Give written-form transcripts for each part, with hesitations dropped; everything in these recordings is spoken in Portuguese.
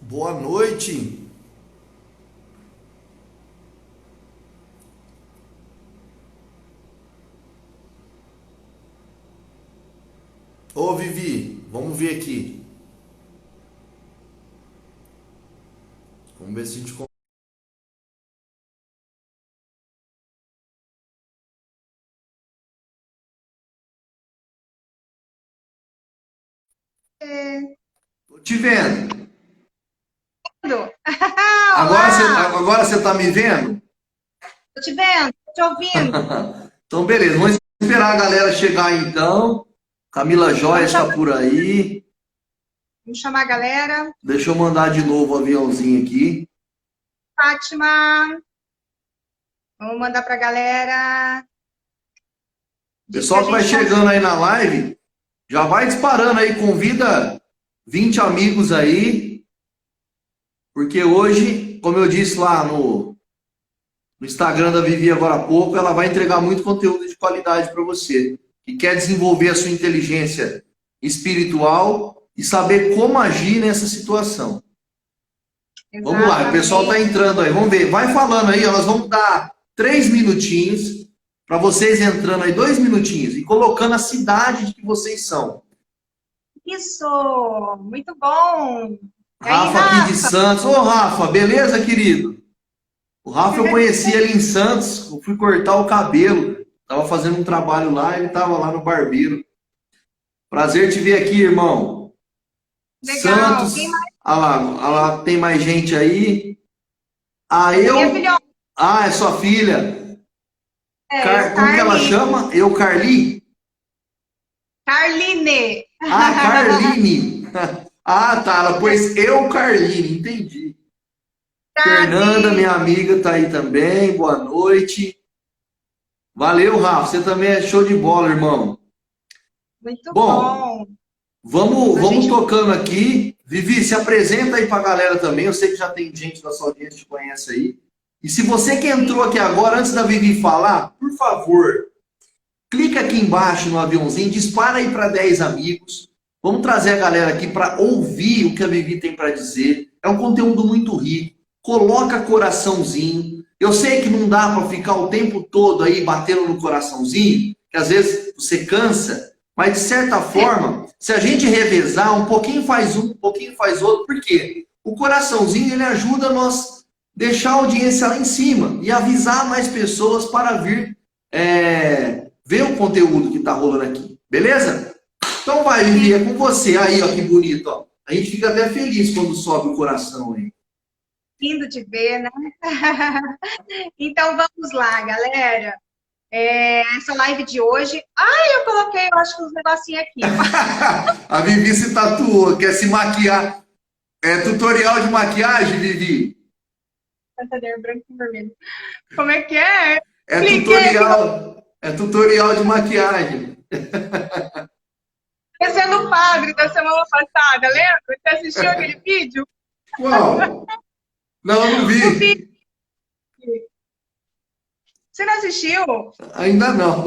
Boa noite. Ô, Vivi, vamos ver aqui. Vamos ver se a gente tô te vendo. Vendo? Agora você, Olá! agora você tá me vendo? Tô te vendo, tô te ouvindo. Então, beleza. Vamos esperar a galera chegar então. Camila Joia Vamos está chamar, por aí. vamos chamar a galera. Deixa eu mandar de novo o aviãozinho aqui. Fátima, vamos mandar pra galera. Diz que a Pessoal que vai gente chegando consegue. aí na live, já vai disparando aí. Convida 20 amigos aí. Porque hoje, como eu disse lá no Instagram da Vivi agora há pouco, ela vai entregar muito conteúdo de qualidade para você, que quer desenvolver a sua inteligência espiritual e saber como agir nessa situação. Vamos lá, o pessoal está Exatamente. entrando aí, vamos ver. Vai falando aí, ó, nós vamos dar 3 minutinhos para vocês entrando aí, 2 minutinhos, e colocando a cidade de que vocês são. Isso! Muito bom! E aí, Rafa aqui de Rafa? Santos. Ô, Rafa, beleza, querido? O Rafa eu conheci ele em Santos, eu fui cortar o cabelo. Tava fazendo um trabalho lá, ele tava lá no barbeiro. Prazer te ver aqui, irmão. Legal. Quem Santos, mais? ah lá, tem mais gente aí. Ah, Essa é minha filhota, é sua filha. Como que ela Carly. chama? Eu, Carli? Carline. Ah, Carline. Ah, tá, ela pôs eu, Carline, entendi. Fernanda, Gabi. minha amiga, tá aí também, boa noite. Valeu, Rafa, você também é show de bola, irmão. Muito Bom, bom. vamos, A vamos gente tocando aqui. Vivi, se apresenta aí pra galera também. Eu sei que já tem gente da sua audiência que te conhece aí. E se você que entrou aqui agora, antes da Vivi falar, por favor, clica aqui embaixo no aviãozinho, dispara aí para 10 amigos. Vamos trazer a galera aqui para ouvir o que a Vivi tem para dizer. É um conteúdo muito rico. Coloca coraçãozinho. Eu sei que não dá para ficar o tempo todo aí batendo no coraçãozinho, que às vezes você cansa, mas de certa forma, se a gente revezar, um pouquinho faz um pouquinho faz outro. Por quê? O coraçãozinho ele ajuda nós deixar a audiência lá em cima e avisar mais pessoas para vir ver o conteúdo que está rolando aqui. Beleza? Então vai, Vivi, é com você. Aí, ó, que bonito, ó. A gente fica até feliz quando sobe o coração aí. lindo de ver, né? Então vamos lá, galera. Essa live de hoje. Ai, eu coloquei, eu acho que uns negocinhos aqui. A Vivi se tatuou, quer se maquiar. É tutorial de maquiagem, Vivi? Cadeira branco e vermelho. Como é que é? É Cliquei aqui no tutorial de maquiagem. Parecendo padre da semana passada, lembra? Você assistiu aquele vídeo? Qual? Não, eu não O vídeo. vi. Você não assistiu? Vou Ainda não.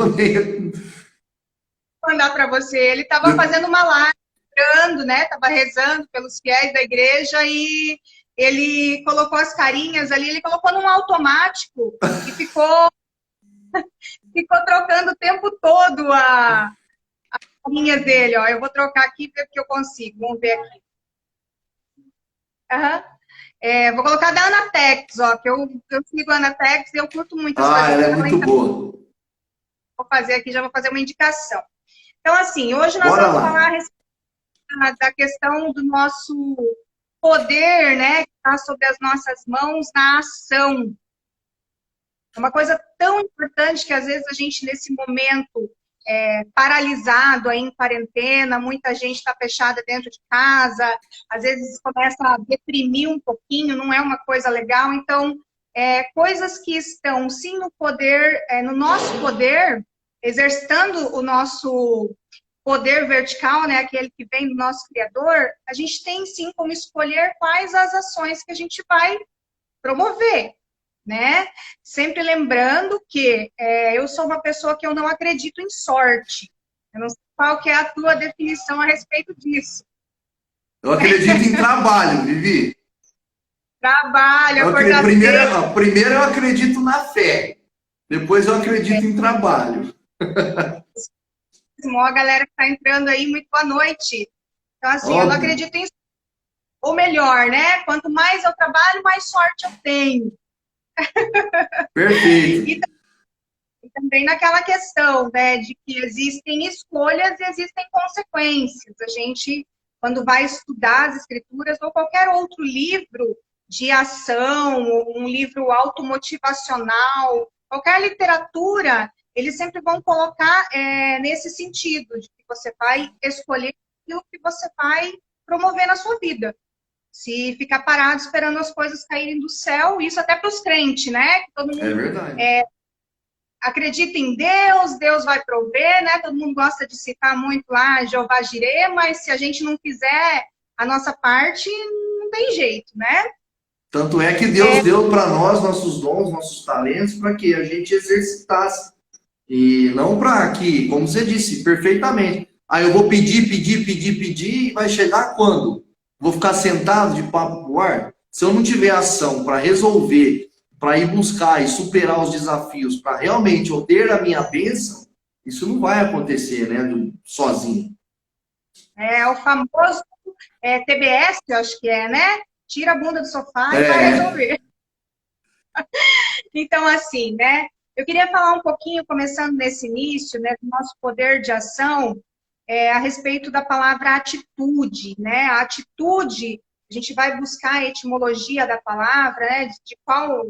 mandar para você. Ele estava fazendo uma live, orando, né? Estava rezando pelos fiéis da igreja e ele colocou as carinhas ali, ele colocou num automático e ficou trocando o tempo todo a carinha dele, ó. Eu vou trocar aqui porque eu consigo. Vamos ver aqui. Aham. Vou colocar da Anatex, ó, que eu sigo a Anatex e eu curto muito as Ah, coisas ela é dela, muito então boa. vou fazer aqui, já vou fazer uma indicação. Então, assim, hoje nós Bora vamos falar a lá. respeito da questão do nosso poder, né, que está sobre as nossas mãos na ação. É uma coisa tão importante que às vezes a gente, nesse momento paralisado aí em quarentena, muita gente está fechada dentro de casa, às vezes começa a deprimir um pouquinho, não é uma coisa legal. Então, coisas que estão sim no poder, no nosso poder, exercitando o nosso poder vertical, né, aquele que vem do nosso Criador, a gente tem sim como escolher quais as ações que a gente vai promover, né? Sempre lembrando que eu sou uma pessoa que eu não acredito em sorte. Eu não sei qual que é a tua definição a respeito disso. Eu acredito em trabalho, Vivi. Trabalho, acordar cedo. Primeiro eu acredito na fé, depois eu acredito em trabalho. A galera que está entrando aí, muito boa noite. Então, assim, eu não Óbvio, acredito em... Ou melhor, né? Quanto mais eu trabalho, mais sorte eu tenho. perfeito. E também naquela questão, né, de que existem escolhas e existem consequências. A gente, quando vai estudar as escrituras ou qualquer outro livro de ação, ou um livro automotivacional, qualquer literatura, eles sempre vão colocar nesse sentido, de que você vai escolher aquilo que você vai promover na sua vida. Se ficar parado esperando as coisas caírem do céu, isso até para os crentes, né? Que todo É mundo verdade. acredita em Deus, Deus vai prover, né? Todo mundo gosta de citar muito lá Jeová Jireh, mas se a gente não fizer a nossa parte, não tem jeito, né? Tanto é que Deus deu para nós nossos dons, nossos talentos, para que a gente exercitasse. E não para que, como você disse, perfeitamente. Aí eu vou pedir, pedir, pedir, pedir, e vai chegar quando? Vou ficar sentado de papo pro ar? Se eu não tiver ação para resolver, para ir buscar e superar os desafios, para realmente eu ter a minha bênção, isso não vai acontecer, né, sozinho. É o famoso TBS, eu acho que é, né? Tira a bunda do sofá e vai É, resolver. Então, assim, né? Eu queria falar um pouquinho, começando nesse início, né, do nosso poder de ação, a respeito da palavra atitude, né? A atitude, a gente vai buscar a etimologia da palavra, né? De qual,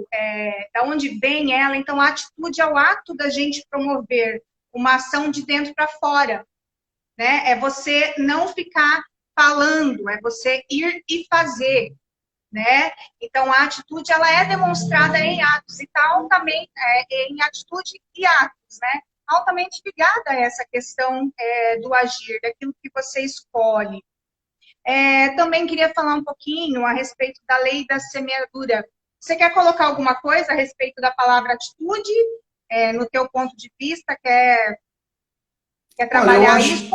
da onde vem ela. Então, a atitude é o ato da gente promover uma ação de dentro para fora, né? É você não ficar falando, é você ir e fazer, né? Então, a atitude, ela é demonstrada em atos, e está altamente, em atitude e atos, né? Altamente ligada a essa questão do agir, daquilo que você escolhe. Também queria falar um pouquinho a respeito da lei da semeadura. Você quer colocar alguma coisa a respeito da palavra atitude, no teu ponto de vista? Quer olha, trabalhar isso?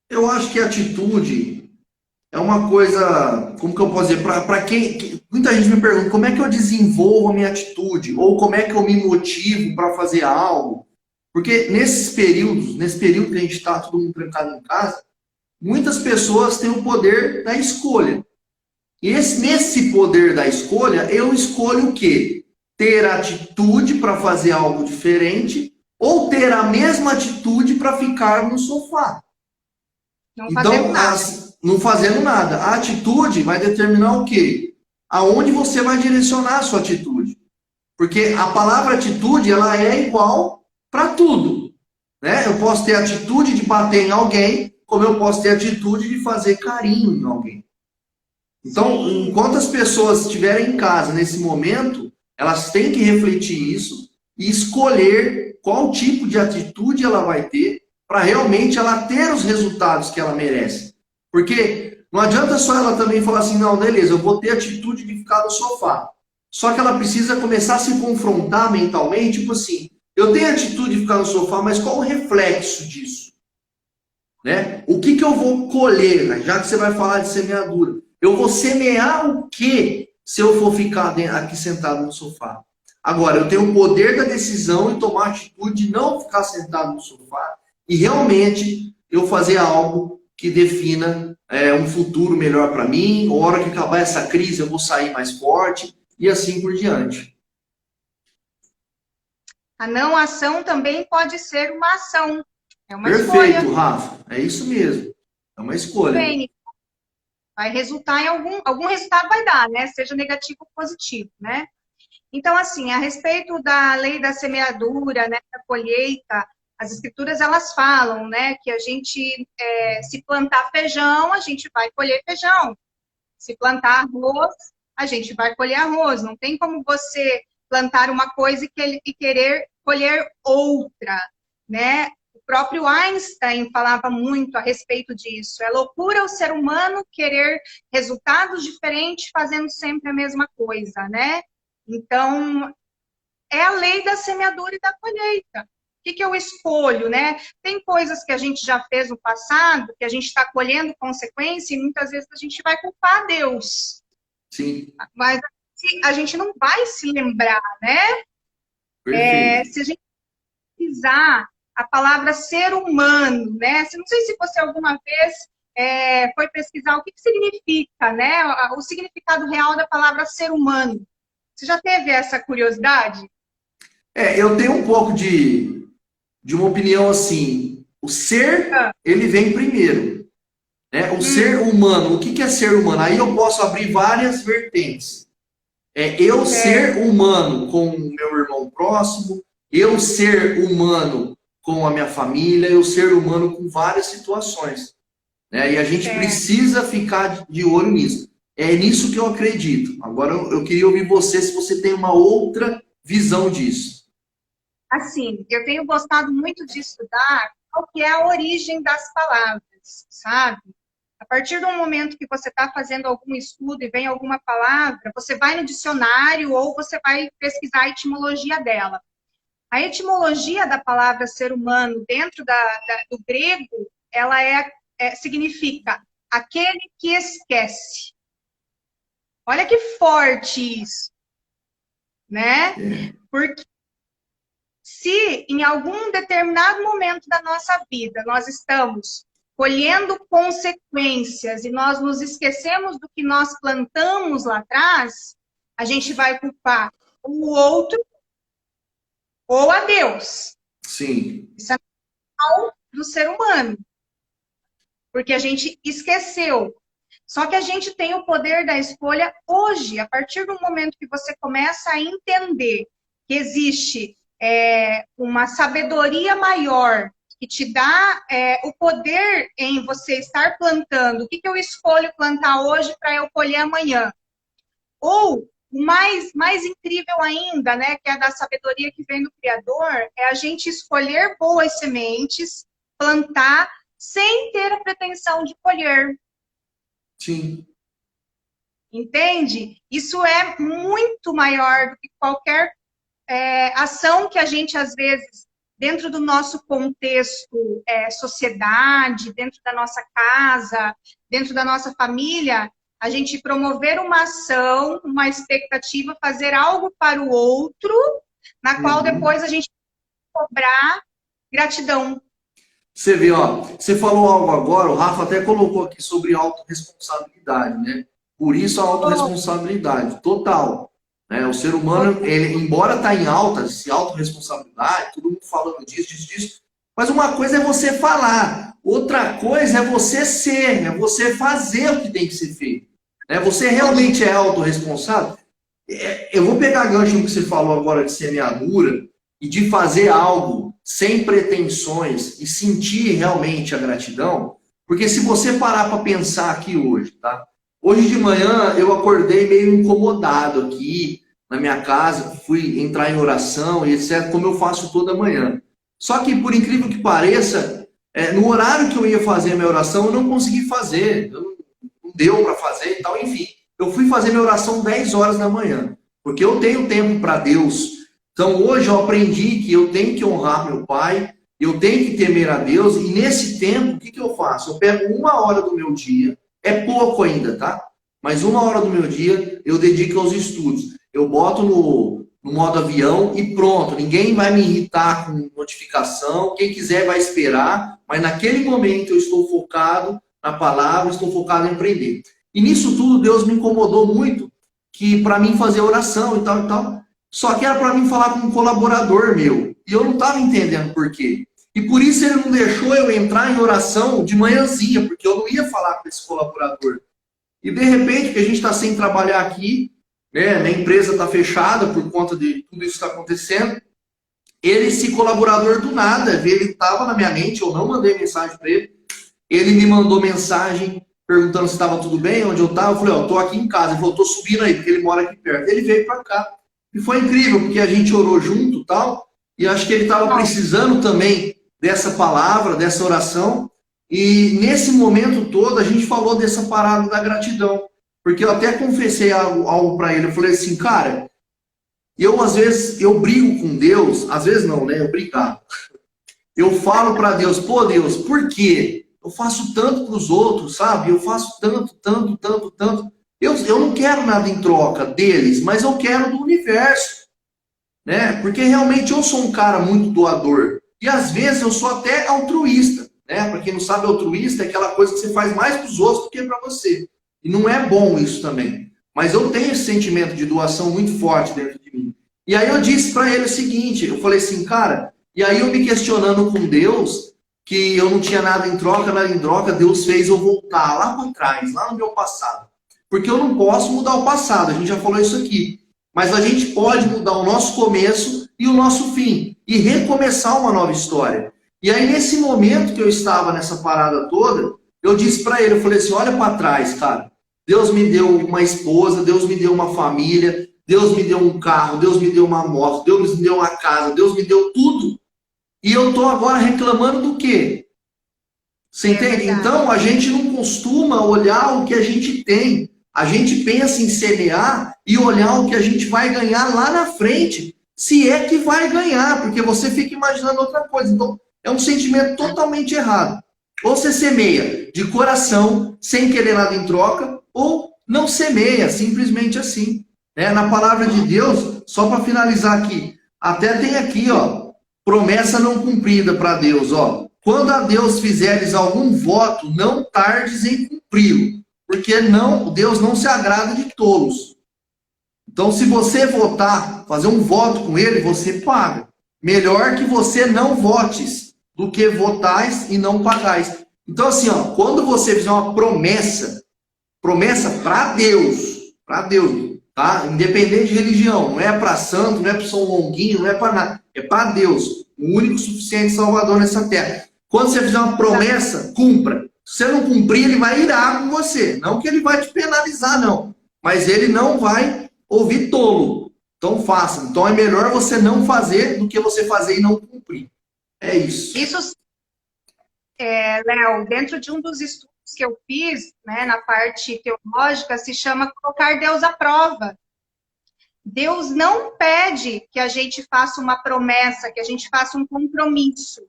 eu acho que atitude é uma coisa, como que eu posso dizer, para quem, muita gente me pergunta, como é que eu desenvolvo a minha atitude? Ou como é que eu me motivo para fazer algo? Porque nesse período que a gente está todo mundo trancado em casa, muitas pessoas têm o poder da escolha. E nesse poder da escolha, eu escolho o quê? Ter atitude para fazer algo diferente ou ter a mesma atitude para ficar no sofá. Não fazendo Então, nada. não fazendo nada. A atitude vai determinar o quê? Aonde você vai direcionar a sua atitude. Porque a palavra atitude, ela é igual para tudo. Né? Eu posso ter atitude de bater em alguém, como eu posso ter atitude de fazer carinho em alguém. Então, Sim. enquanto as pessoas estiverem em casa nesse momento, elas têm que refletir isso e escolher qual tipo de atitude ela vai ter para realmente ela ter os resultados que ela merece. Porque não adianta só ela também falar assim, não, beleza, eu vou ter atitude de ficar no sofá. Só que ela precisa começar a se confrontar mentalmente, tipo assim, eu tenho atitude de ficar no sofá, mas qual o reflexo disso? Né? O que eu vou colher, né? Já que você vai falar de semeadura? Eu vou semear o que se eu for ficar aqui sentado no sofá? Agora, eu tenho o poder da decisão e tomar a atitude de não ficar sentado no sofá e realmente eu fazer algo que defina um futuro melhor para mim. A hora que acabar essa crise, eu vou sair mais forte e assim por diante. A não ação também pode ser uma ação. É uma escolha. Perfeito, Rafa. É isso mesmo. É uma escolha. Bem, vai resultar em algum resultado vai dar, né? Seja negativo ou positivo, né? Então, assim, a respeito da lei da semeadura, né, da colheita, as escrituras elas falam, né, que a gente, se plantar feijão, a gente vai colher feijão. Se plantar arroz, a gente vai colher arroz. Não tem como você plantar uma coisa e querer colher outra, né? O próprio Einstein falava muito a respeito disso. É loucura o ser humano querer resultados diferentes fazendo sempre a mesma coisa, né? Então, é a lei da semeadura e da colheita. O que eu escolho, né? Tem coisas que a gente já fez no passado, que a gente está colhendo consequência, e muitas vezes a gente vai culpar Deus. Sim. Mas se a gente não vai se lembrar, né? Perfeito. Se a gente pesquisar a palavra ser humano, né? Não sei se você alguma vez foi pesquisar o que significa, né? O significado real da palavra ser humano. Você já teve essa curiosidade? Eu tenho um pouco de uma opinião assim. O ser, ele vem primeiro. Né? O ser humano, o que é ser humano? Aí eu posso abrir várias vertentes. Eu ser humano com o meu irmão próximo, eu ser humano com a minha família, eu ser humano com várias situações. Né? E a gente precisa ficar de olho nisso. É nisso que eu acredito. Agora eu queria ouvir você, se você tem uma outra visão disso. Assim, eu tenho gostado muito de estudar qual que é a origem das palavras, sabe? A partir do momento que você está fazendo algum estudo e vem alguma palavra, você vai no dicionário ou você vai pesquisar a etimologia dela. A etimologia da palavra ser humano dentro do grego, ela significa aquele que esquece. Olha que forte isso, né? Porque se em algum determinado momento da nossa vida nós estamos colhendo consequências e nós nos esquecemos do que nós plantamos lá atrás, a gente vai culpar o outro ou a Deus. Sim. Isso é normal do ser humano. Porque a gente esqueceu. Só que a gente tem o poder da escolha hoje, a partir do momento que você começa a entender que existe uma sabedoria maior que te dá o poder em você estar plantando. O que eu escolho plantar hoje para eu colher amanhã? Ou, o mais incrível ainda, né, que é da sabedoria que vem do Criador, é a gente escolher boas sementes, plantar, sem ter a pretensão de colher. Sim. Entende? Isso é muito maior do que qualquer ação que a gente, às vezes, dentro do nosso contexto sociedade, dentro da nossa casa, dentro da nossa família, a gente promover uma ação, uma expectativa, fazer algo para o outro, na qual depois a gente cobrar gratidão. Você vê, ó, você falou algo agora, o Rafa até colocou aqui sobre autorresponsabilidade, né? Por isso a autorresponsabilidade, total. Né? O ser humano, ele, embora está em alta, se autorresponsabilidade, todo mundo falando disso, mas uma coisa é você falar, outra coisa é você ser, é você fazer o que tem que ser feito. Né? Você realmente é autorresponsável? Eu vou pegar gancho no que você falou agora de semeadura e de fazer algo sem pretensões e sentir realmente a gratidão, porque se você parar para pensar aqui hoje, tá? Hoje de manhã eu acordei meio incomodado aqui na minha casa, fui entrar em oração e etc, como eu faço toda manhã. Só que, por incrível que pareça, no horário que eu ia fazer a minha oração, eu não consegui fazer, não deu para fazer e tal, enfim. Eu fui fazer minha oração 10 horas da manhã, porque eu tenho tempo para Deus. Então hoje eu aprendi que eu tenho que honrar meu pai, eu tenho que temer a Deus, e nesse tempo, o que eu faço? Eu pego 1 hora do meu dia, é pouco ainda, tá? Mas 1 hora do meu dia eu dedico aos estudos. Eu boto no modo avião e pronto. Ninguém vai me irritar com notificação. Quem quiser vai esperar. Mas naquele momento eu estou focado na palavra, estou focado em aprender. E nisso tudo Deus me incomodou muito, que para mim fazer oração e tal e tal. Só que era para mim falar com um colaborador meu. E eu não estava entendendo por quê. E por isso ele não deixou eu entrar em oração de manhãzinha, porque eu não ia falar com esse colaborador. E de repente, que a gente está sem trabalhar aqui, né, minha empresa está fechada por conta de tudo isso que está acontecendo, esse colaborador do nada, ele estava na minha mente, eu não mandei mensagem para ele, ele me mandou mensagem perguntando se estava tudo bem, onde eu estava. Eu falei, ó, estou aqui em casa. Ele falou, estou subindo aí, porque ele mora aqui perto. Ele veio para cá. E foi incrível, porque a gente orou junto e tal, e acho que ele estava precisando também dessa palavra, dessa oração, e nesse momento todo a gente falou dessa parada da gratidão, porque eu até confessei algo para ele. Eu falei assim, cara, eu às vezes eu brigo com Deus, às vezes não, né, eu brigava. Eu falo para Deus, pô Deus, por quê? Eu faço tanto para os outros, sabe? Eu faço tanto. Eu não quero nada em troca deles, mas eu quero do universo, né? Porque realmente eu sou um cara muito doador. E às vezes eu sou até altruísta, né? Para quem não sabe, altruísta é aquela coisa que você faz mais para os outros do que para você. E não é bom isso também. Mas eu tenho esse sentimento de doação muito forte dentro de mim. E aí eu disse para ele o seguinte, eu falei assim, cara, e aí eu me questionando com Deus, que eu não tinha nada em troca, Deus fez eu voltar lá para trás, lá no meu passado. Porque eu não posso mudar o passado, a gente já falou isso aqui. Mas a gente pode mudar o nosso começo e o nosso fim. E recomeçar uma nova história. E aí, nesse momento que eu estava nessa parada toda, eu disse para ele, eu falei assim, olha para trás, cara. Deus me deu uma esposa, Deus me deu uma família, Deus me deu um carro, Deus me deu uma moto, Deus me deu uma casa, Deus me deu tudo. E eu estou agora reclamando do quê? Você entende? Então, a gente não costuma olhar o que a gente tem. A gente pensa em semear e olhar o que a gente vai ganhar lá na frente. Se é que vai ganhar, porque você fica imaginando outra coisa. Então, é um sentimento totalmente errado. Ou você semeia de coração, sem querer nada em troca, ou não semeia, simplesmente assim. Na palavra de Deus, só para finalizar aqui, até tem aqui, ó, promessa não cumprida para Deus, ó. Quando a Deus fizeres algum voto, não tardes em cumpri-lo, porque Deus não se agrada de tolos. Então, se você votar, fazer um voto com ele, você paga. Melhor que você não votes do que votais e não pagais. Então, assim, ó, quando você fizer uma promessa para Deus, tá? Independente de religião, não é para santo, não é para São Longuinho, não é para nada, é para Deus, o único suficiente Salvador nessa terra. Quando você fizer uma promessa, cumpra. Se você não cumprir, ele vai irar com você. Não que ele vai te penalizar, não. Mas ele não vai ouvir tolo. Então faça. Então é melhor você não fazer do que você fazer e não cumprir. É isso. Isso, Léo, dentro de um dos estudos que eu fiz, né, na parte teológica, se chama colocar Deus à prova. Deus não pede que a gente faça uma promessa, que a gente faça um compromisso,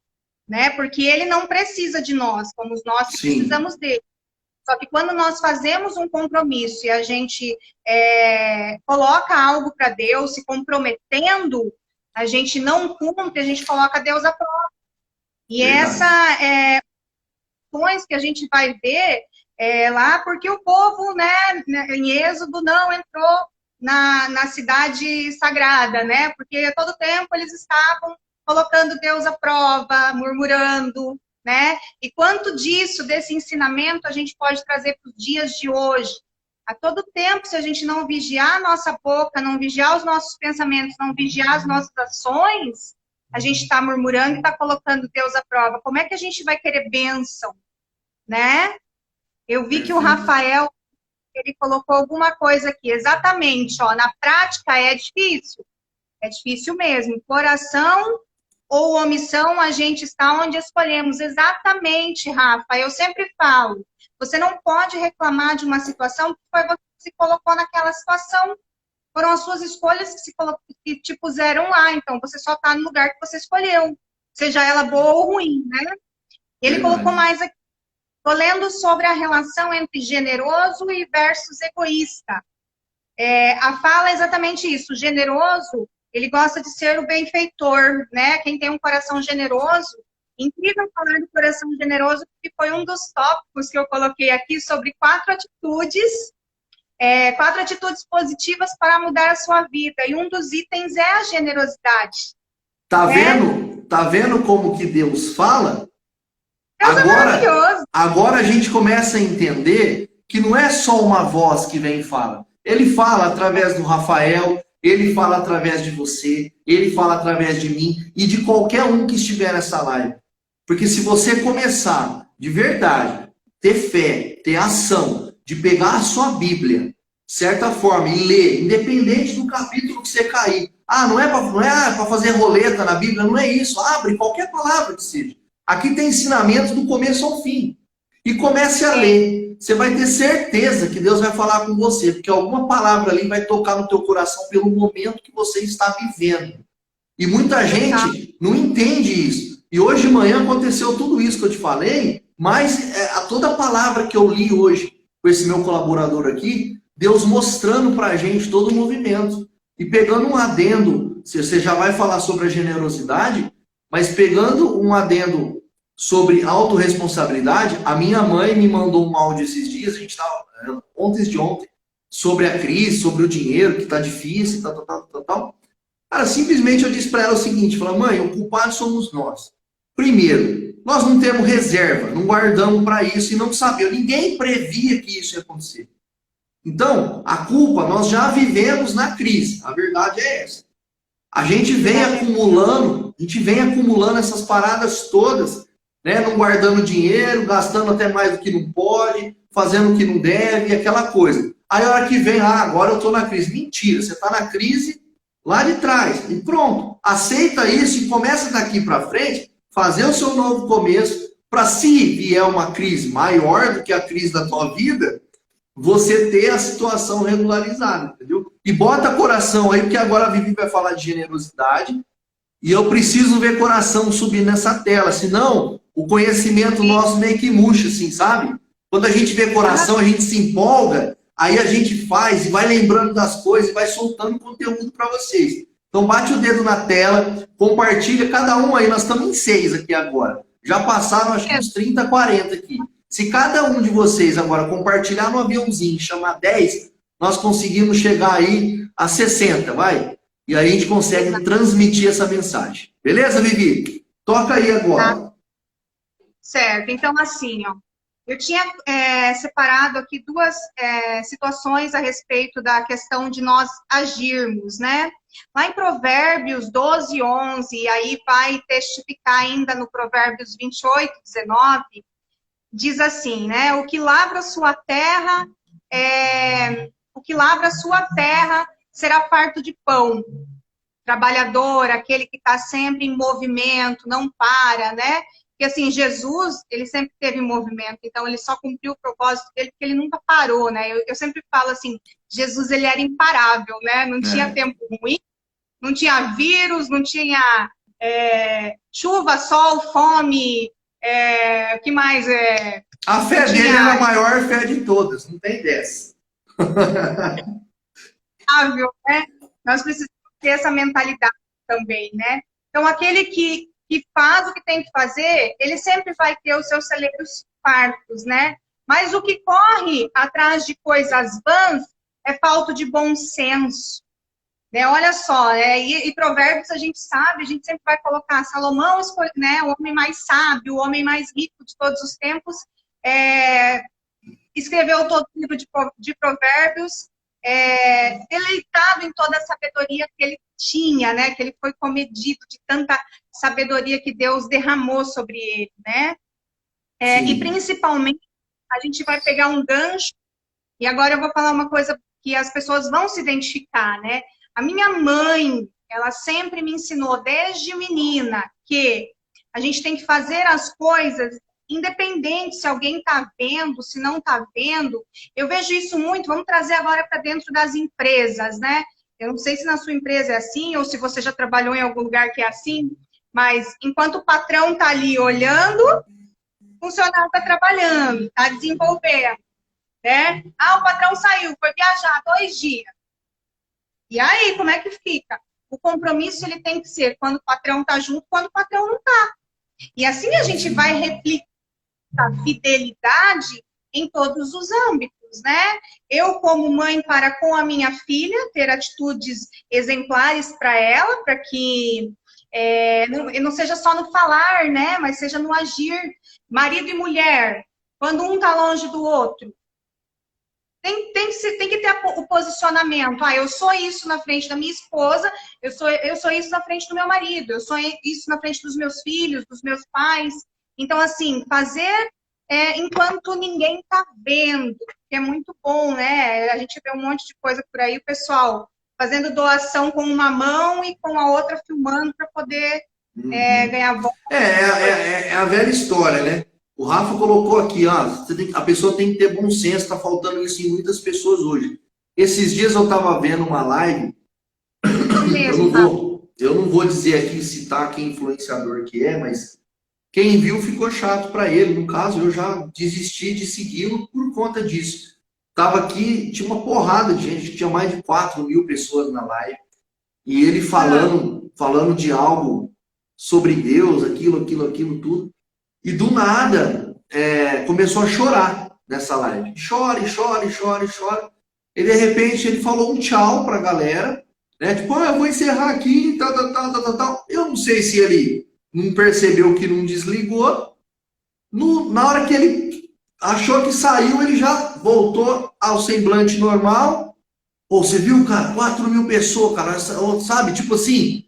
né? Porque ele não precisa de nós, como nós precisamos dele. Só que quando nós fazemos um compromisso e a gente coloca algo para Deus, se comprometendo, a gente não cumpre, a gente coloca Deus à prova. E essa que a gente vai ver lá, porque o povo, né, em Êxodo, não entrou na cidade sagrada, né? Porque a todo tempo eles estavam colocando Deus à prova, murmurando, né? E quanto desse ensinamento a gente pode trazer para os dias de hoje? A todo tempo, se a gente não vigiar a nossa boca, não vigiar os nossos pensamentos, não vigiar as nossas ações, a gente está murmurando e está colocando Deus à prova. Como é que a gente vai querer bênção, né? Eu vi que o Rafael, ele colocou alguma coisa aqui, exatamente, ó, na prática é difícil mesmo. Coração ou omissão, a gente está onde escolhemos. Exatamente, Rafa, eu sempre falo, você não pode reclamar de uma situação que foi você que se colocou naquela situação. Foram as suas escolhas que te puseram lá, então você só está no lugar que você escolheu, seja ela boa ou ruim, né? Ele colocou mais aqui. Estou lendo sobre a relação entre generoso e versus egoísta. A fala é exatamente isso. O generoso, ele gosta de ser o benfeitor, né? Quem tem um coração generoso. Incrível falar do coração generoso, porque foi um dos tópicos que eu coloquei aqui sobre 4 atitudes positivas para mudar a sua vida. E um dos itens é a generosidade. Tá vendo? Tá vendo como que Deus fala? Deus é maravilhoso. Agora a gente começa a entender que não é só uma voz que vem e fala. Ele fala através do Rafael, ele fala através de você, ele fala através de mim e de qualquer um que estiver nessa live. Porque se você começar de verdade, ter fé, ter ação, de pegar a sua Bíblia, de certa forma, e ler, independente do capítulo que você cair. Não é para fazer roleta na Bíblia, não é isso. Abre qualquer palavra que seja. Aqui tem ensinamentos do começo ao fim. E comece a ler. Você vai ter certeza que Deus vai falar com você, porque alguma palavra ali vai tocar no teu coração pelo momento que você está vivendo. E muita gente não entende isso. E hoje de manhã aconteceu tudo isso que eu te falei, mas toda a palavra que eu li hoje com esse meu colaborador aqui, Deus mostrando para a gente todo o movimento. E pegando um adendo, você já vai falar sobre a generosidade, mas pegando um adendo sobre autorresponsabilidade, a minha mãe me mandou um áudio esses dias, a gente estava, ontem, sobre a crise, sobre o dinheiro, que está difícil, tal. Cara, simplesmente eu disse para ela o seguinte, falei, mãe, o culpado somos nós. Primeiro, nós não temos reserva, não guardamos para isso e não sabemos. Ninguém previa que isso ia acontecer. Então, a culpa, nós já vivemos na crise. A verdade é essa. A gente vem acumulando essas paradas todas, né? Não guardando dinheiro, gastando até mais do que não pode, fazendo o que não deve, aquela coisa. Aí a hora que vem, agora eu estou na crise. Mentira, você está na crise lá de trás. E pronto, aceita isso e começa daqui para frente, fazer o seu novo começo, para se vier uma crise maior do que a crise da tua vida, você ter a situação regularizada, entendeu? E bota coração aí, porque agora a Vivi vai falar de generosidade, e eu preciso ver coração subir nessa tela, senão o conhecimento nosso meio que murcha, assim, sabe? Quando a gente vê coração, a gente se empolga, aí a gente faz e vai lembrando das coisas e vai soltando conteúdo para vocês. Então bate o dedo na tela, compartilha, cada um aí, nós estamos em 6 aqui agora. Já passaram acho que uns 30, 40 aqui. Se cada um de vocês agora compartilhar no aviãozinho e chamar 10, nós conseguimos chegar aí a 60, vai? E aí a gente consegue transmitir essa mensagem. Beleza, Vivi? Toca aí agora. Tá. Certo. Então, assim, ó, eu tinha separado aqui duas situações a respeito da questão de nós agirmos, né? Lá em Provérbios 12, 11, e aí vai testificar ainda no Provérbios 28, 19, diz assim, né? O que lavra sua terra será farto de pão. Trabalhador, aquele que está sempre em movimento, não para, né? Porque assim, Jesus, ele sempre teve movimento, então ele só cumpriu o propósito dele porque ele nunca parou, né? Eu sempre falo assim, Jesus, ele era imparável, né? Não tinha tempo ruim, não tinha vírus, não tinha chuva, sol, fome, o que mais? A fé dele era a maior fé de todas, não tem dessa. Né? Nós precisamos ter essa mentalidade também, né? Então, aquele que faz o que tem que fazer, ele sempre vai ter os seus celeiros fartos, né? Mas o que corre atrás de coisas vãs é falta de bom senso. Né? Olha só, e Provérbios a gente sabe, a gente sempre vai colocar Salomão, né? O homem mais sábio, o homem mais rico de todos os tempos, escreveu todo o livro de Provérbios, deleitado em toda a sabedoria que ele tinha, né? Que ele foi comedido de tanta sabedoria que Deus derramou sobre ele, né? E principalmente, a gente vai pegar um gancho, e agora eu vou falar uma coisa que as pessoas vão se identificar, né? A minha mãe, ela sempre me ensinou desde menina que a gente tem que fazer as coisas independente se alguém está vendo, se não está vendo. Eu vejo isso muito, vamos trazer agora para dentro das empresas, né? Eu não sei se na sua empresa é assim, ou se você já trabalhou em algum lugar que é assim, mas enquanto o patrão está ali olhando, o funcionário está trabalhando, está desenvolvendo, né? O patrão saiu, foi viajar 2 dias. E aí, como é que fica? O compromisso ele tem que ser quando o patrão está junto, quando o patrão não está. E assim a gente vai replicar a fidelidade em todos os âmbitos, né? Eu, como mãe, para com a minha filha, ter atitudes exemplares para ela, para que não seja só no falar, né? Mas seja no agir. Marido e mulher, quando um está longe do outro, tem que ter o posicionamento. Eu sou isso na frente da minha esposa, eu sou isso na frente do meu marido, eu sou isso na frente dos meus filhos, dos meus pais. Então, assim, fazer enquanto ninguém está vendo, que é muito bom, né? A gente vê um monte de coisa por aí, o pessoal fazendo doação com uma mão e com a outra filmando para poder ganhar voto. É a velha história, né? O Rafa colocou aqui, a pessoa tem que ter bom senso, está faltando isso em muitas pessoas hoje. Esses dias eu estava vendo uma live, eu não vou dizer aqui citar que influenciador que é, mas quem viu ficou chato para ele. No caso, eu já desisti de segui-lo por conta disso. O tava aqui, tinha uma porrada de gente, tinha mais de 4.000 pessoas na live, e ele falando de algo sobre Deus, aquilo, tudo. E do nada, começou a chorar nessa live. Chora, chora. E de repente ele falou um tchau pra galera, né? Tipo, eu vou encerrar aqui, tal. Eu não sei se ele não percebeu que não desligou. Na hora que ele achou que saiu, ele já voltou ao semblante normal. Pô, você viu, cara? 4.000 pessoas, cara, sabe? Tipo assim,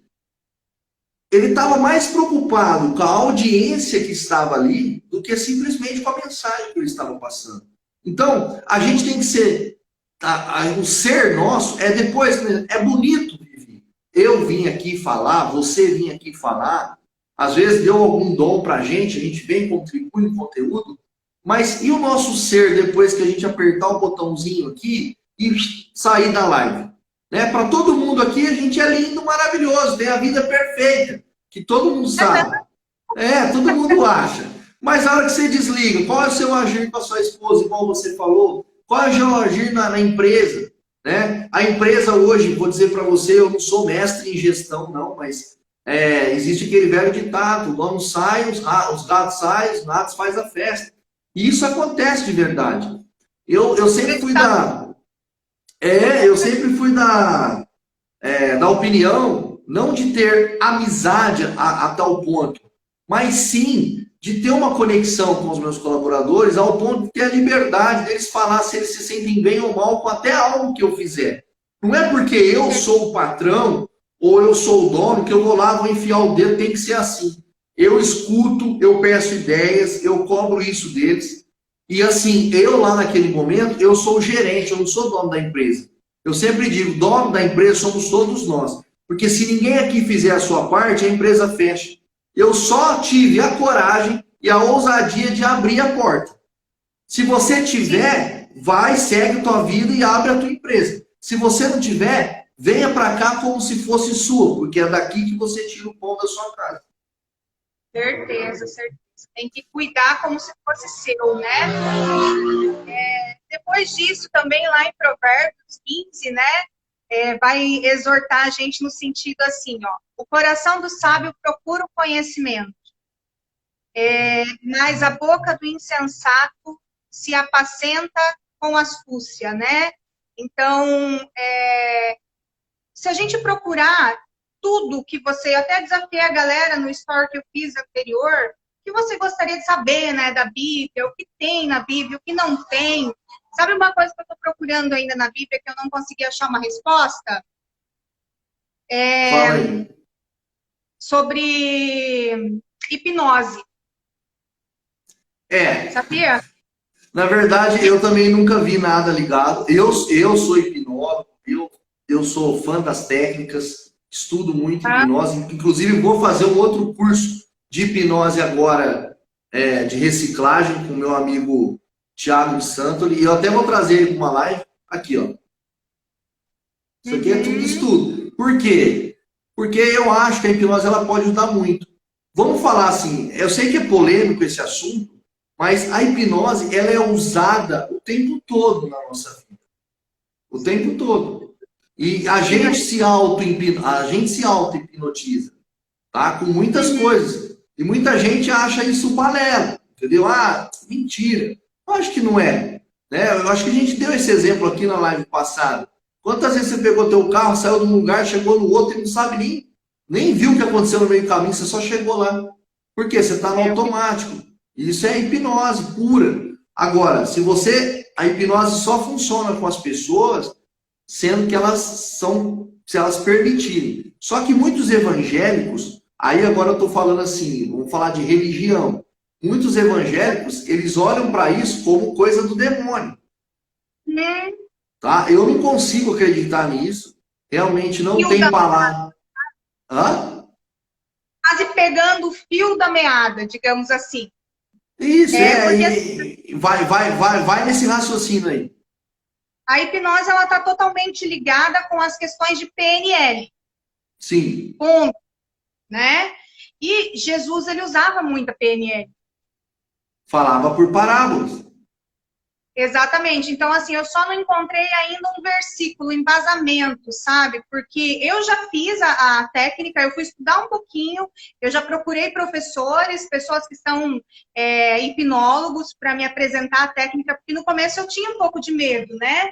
ele estava mais preocupado com a audiência que estava ali do que simplesmente com a mensagem que ele estava passando. Então, a gente tem que ser. O ser nosso é depois. É bonito, Vivi. Eu vim aqui falar, você vinha aqui falar. Às vezes deu algum dom para a gente vem contribui no conteúdo. Mas e o nosso ser depois que a gente apertar o botãozinho aqui e sair da live? Né? Para todo mundo aqui, a gente é lindo, maravilhoso, tem a vida perfeita, que todo mundo sabe. Todo mundo acha. Mas a hora que você desliga, qual é o seu agir com a sua esposa, igual você falou? Qual é o seu agir na empresa? Né? A empresa hoje, vou dizer para você, eu não sou mestre em gestão, não, mas existe aquele velho ditado: o dono sai, os gatos saem, os gatos faz a festa. E isso acontece de verdade. Eu sempre fui da opinião, não de ter amizade a tal ponto, mas sim de ter uma conexão com os meus colaboradores ao ponto de ter a liberdade deles falar se eles se sentem bem ou mal com até algo que eu fizer. Não é porque eu sou o patrão ou eu sou o dono que eu vou lá, vou enfiar o dedo, tem que ser assim. Eu escuto, eu peço ideias, eu cobro isso deles. E assim, eu lá naquele momento, eu sou o gerente, eu não sou dono da empresa. Eu sempre digo, dono da empresa somos todos nós. Porque se ninguém aqui fizer a sua parte, a empresa fecha. Eu só tive a coragem e a ousadia de abrir a porta. Se você tiver, vai, segue tua vida e abre a tua empresa. Se você não tiver, venha para cá como se fosse sua, porque é daqui que você tira o pão da sua casa. Certeza. Tem que cuidar como se fosse seu, né? Depois disso, também lá em Provérbios 15, né? Vai exortar a gente no sentido assim, ó. O coração do sábio procura o conhecimento, mas a boca do insensato se apacenta com astúcia, né? Então, se a gente procurar tudo que você... Eu até desafiei a galera no story que eu fiz anterior, que você gostaria de saber, né, da Bíblia, o que tem na Bíblia, o que não tem. Sabe uma coisa que eu estou procurando ainda na Bíblia que eu não consegui achar uma resposta? Fala aí. Sobre hipnose. Sabia? Na verdade, eu também nunca vi nada ligado. Eu sou hipnólogo, eu sou fã das técnicas, estudo muito hipnose. Inclusive, vou fazer um outro curso de hipnose agora, de reciclagem, com o meu amigo Thiago de Santoli. E eu até vou trazer ele para uma live. Aqui, ó. Isso aqui é tudo estudo. Por quê? Porque eu acho que a hipnose ela pode ajudar muito. Vamos falar assim, eu sei que é polêmico esse assunto, mas a hipnose ela é usada o tempo todo na nossa vida. O tempo todo. E a gente se auto-hipnotiza, tá? Com muitas coisas. E muita gente acha isso balela, entendeu? Mentira. Eu acho que não é. Né? Eu acho que a gente deu esse exemplo aqui na live passada. Quantas vezes você pegou teu carro, saiu de um lugar, chegou no outro e não sabe nem viu o que aconteceu no meio do caminho, você só chegou lá. Por quê? Você está no automático. Isso é hipnose pura. Agora, a hipnose só funciona com as pessoas sendo que se elas permitirem. Só que muitos evangélicos, aí agora eu estou falando assim, vamos falar de religião. Muitos evangélicos, eles olham para isso como coisa do demônio. Tá? Eu não consigo acreditar nisso. Realmente não tem palavra. Quase pegando o fio da meada, digamos assim. Isso, porque... vai nesse raciocínio aí. A hipnose ela está totalmente ligada com as questões de PNL. Sim. Ponto. Né? E Jesus ele usava muita PNL. Falava por parábolas. Exatamente. Então, assim, eu só não encontrei ainda um versículo, embasamento, sabe? Porque eu já fiz a técnica, eu fui estudar um pouquinho, eu já procurei professores, pessoas que são hipnólogos, para me apresentar a técnica, porque no começo eu tinha um pouco de medo, né?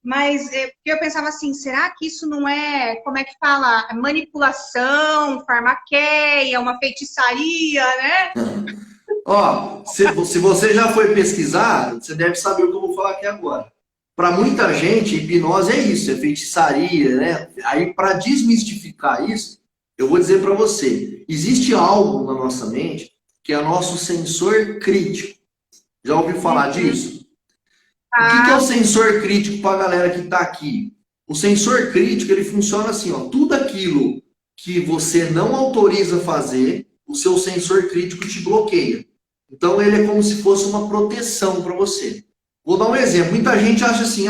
Mas eu pensava assim, será que isso não é, como é que fala? Manipulação, farmaqueia, uma feitiçaria, né? Ó, se você já foi pesquisar, você deve saber o que eu vou falar aqui agora. Para muita gente, hipnose é isso, é feitiçaria, né? Aí, para desmistificar isso, eu vou dizer para você: existe algo na nossa mente que é o nosso sensor crítico. Já ouviu falar disso? O que é o Ah, sensor crítico para a galera que está aqui? O sensor crítico, ele funciona assim, ó, tudo aquilo que você não autoriza fazer, o seu sensor crítico te bloqueia. Então ele é como se fosse uma proteção para você. Vou dar um exemplo. Muita gente acha assim,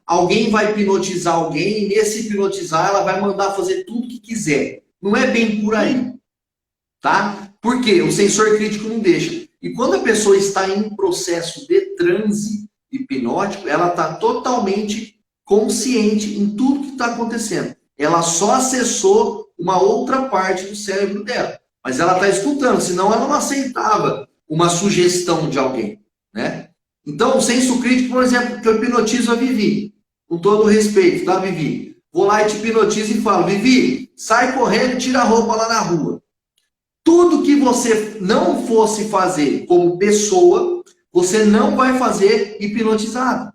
alguém vai hipnotizar alguém e nesse hipnotizar ela vai mandar fazer tudo que quiser. Não é bem por aí, tá? Por quê? O sensor crítico não deixa. E quando a pessoa está em um processo de transe hipnótico, ela está totalmente consciente em tudo que está acontecendo. Ela só acessou uma outra parte do cérebro dela. Mas ela está escutando, senão ela não aceitava uma sugestão de alguém, né? Então, o senso crítico, por exemplo, que eu hipnotizo a Vivi, com todo o respeito, tá, Vivi? Vou lá e te hipnotizo e falo, Vivi, sai correndo e tira a roupa lá na rua. Tudo que você não fosse fazer como pessoa, você não vai fazer hipnotizado.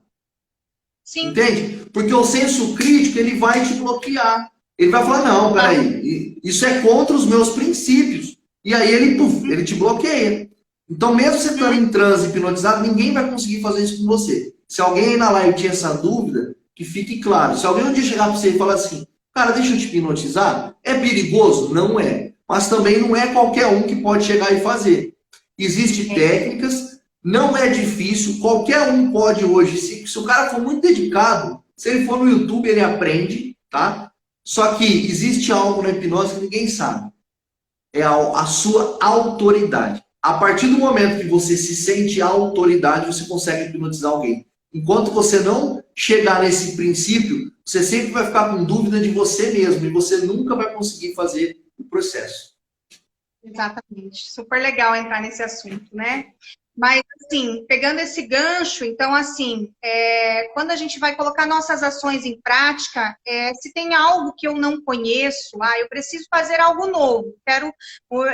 sim. Entende? Porque o senso crítico, ele vai te bloquear. Ele vai falar, não, peraí, isso é contra os meus princípios. E aí ele te bloqueia. Então, mesmo você estando em transe hipnotizado, ninguém vai conseguir fazer isso com você. Se alguém aí na live tinha essa dúvida, que fique claro. Se alguém um dia chegar para você e falar assim, cara, deixa eu te hipnotizar, é perigoso? Não é. Mas também não é qualquer um que pode chegar e fazer. Existem técnicas, não é difícil, qualquer um pode hoje. Se o cara for muito dedicado, se ele for no YouTube, ele aprende, tá? Só que existe algo na hipnose que ninguém sabe. É a sua autoridade. A partir do momento que você se sente autoridade, você consegue hipnotizar alguém. Enquanto você não chegar nesse princípio, você sempre vai ficar com dúvida de você mesmo e você nunca vai conseguir fazer o processo. Exatamente. Super legal entrar nesse assunto, né? Mas, assim, pegando esse gancho, então, assim, quando a gente vai colocar nossas ações em prática, se tem algo que eu não conheço, eu preciso fazer algo novo, quero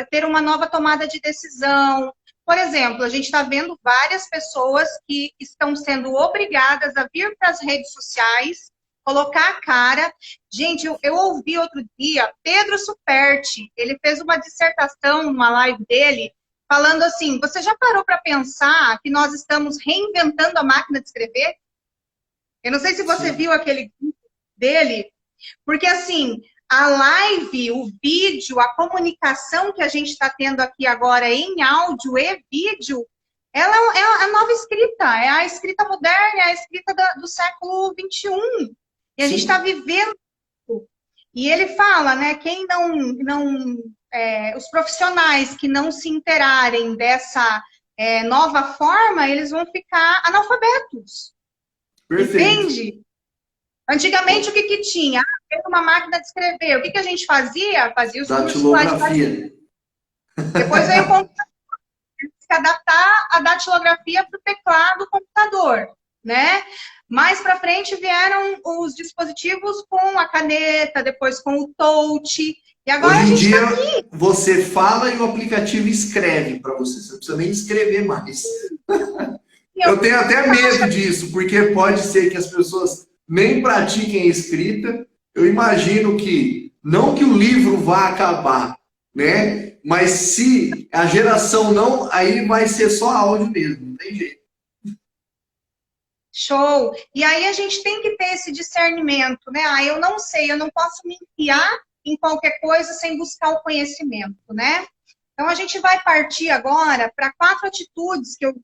ter uma nova tomada de decisão. Por exemplo, a gente está vendo várias pessoas que estão sendo obrigadas a vir para as redes sociais, colocar a cara. Gente, eu ouvi outro dia, Pedro Superti, ele fez uma dissertação numa live dele, falando assim, você já parou para pensar que nós estamos reinventando a máquina de escrever? Eu não sei se você viu aquele vídeo dele, porque assim, a live, o vídeo, a comunicação que a gente está tendo aqui agora em áudio e vídeo, ela é a nova escrita, é a escrita moderna, é a escrita do século XXI. E a gente está vivendo. E ele fala, né, quem os profissionais que não se inteirarem dessa nova forma, eles vão ficar analfabetos. Perfeito. Entende? Antigamente, o que tinha? Uma máquina de escrever. O que a gente fazia? Fazia os cursos lá de datilografia. Depois veio o computador. Se adaptar a datilografia para o teclado do computador, né? Mais para frente vieram os dispositivos com a caneta, depois com o touch. E agora Hoje em a gente dia, tá aqui. você fala e o aplicativo escreve para você. Você não precisa nem escrever mais. Eu tenho até medo disso, porque pode ser que as pessoas nem pratiquem a escrita. Eu imagino que, não que o livro vá acabar, né? Mas se a geração não, aí vai ser só áudio mesmo, não tem jeito. Show! E aí a gente tem que ter esse discernimento, né? Eu não sei, eu não posso me enfiar em qualquer coisa sem buscar o conhecimento, né? Então a gente vai partir agora para 4 atitudes que eu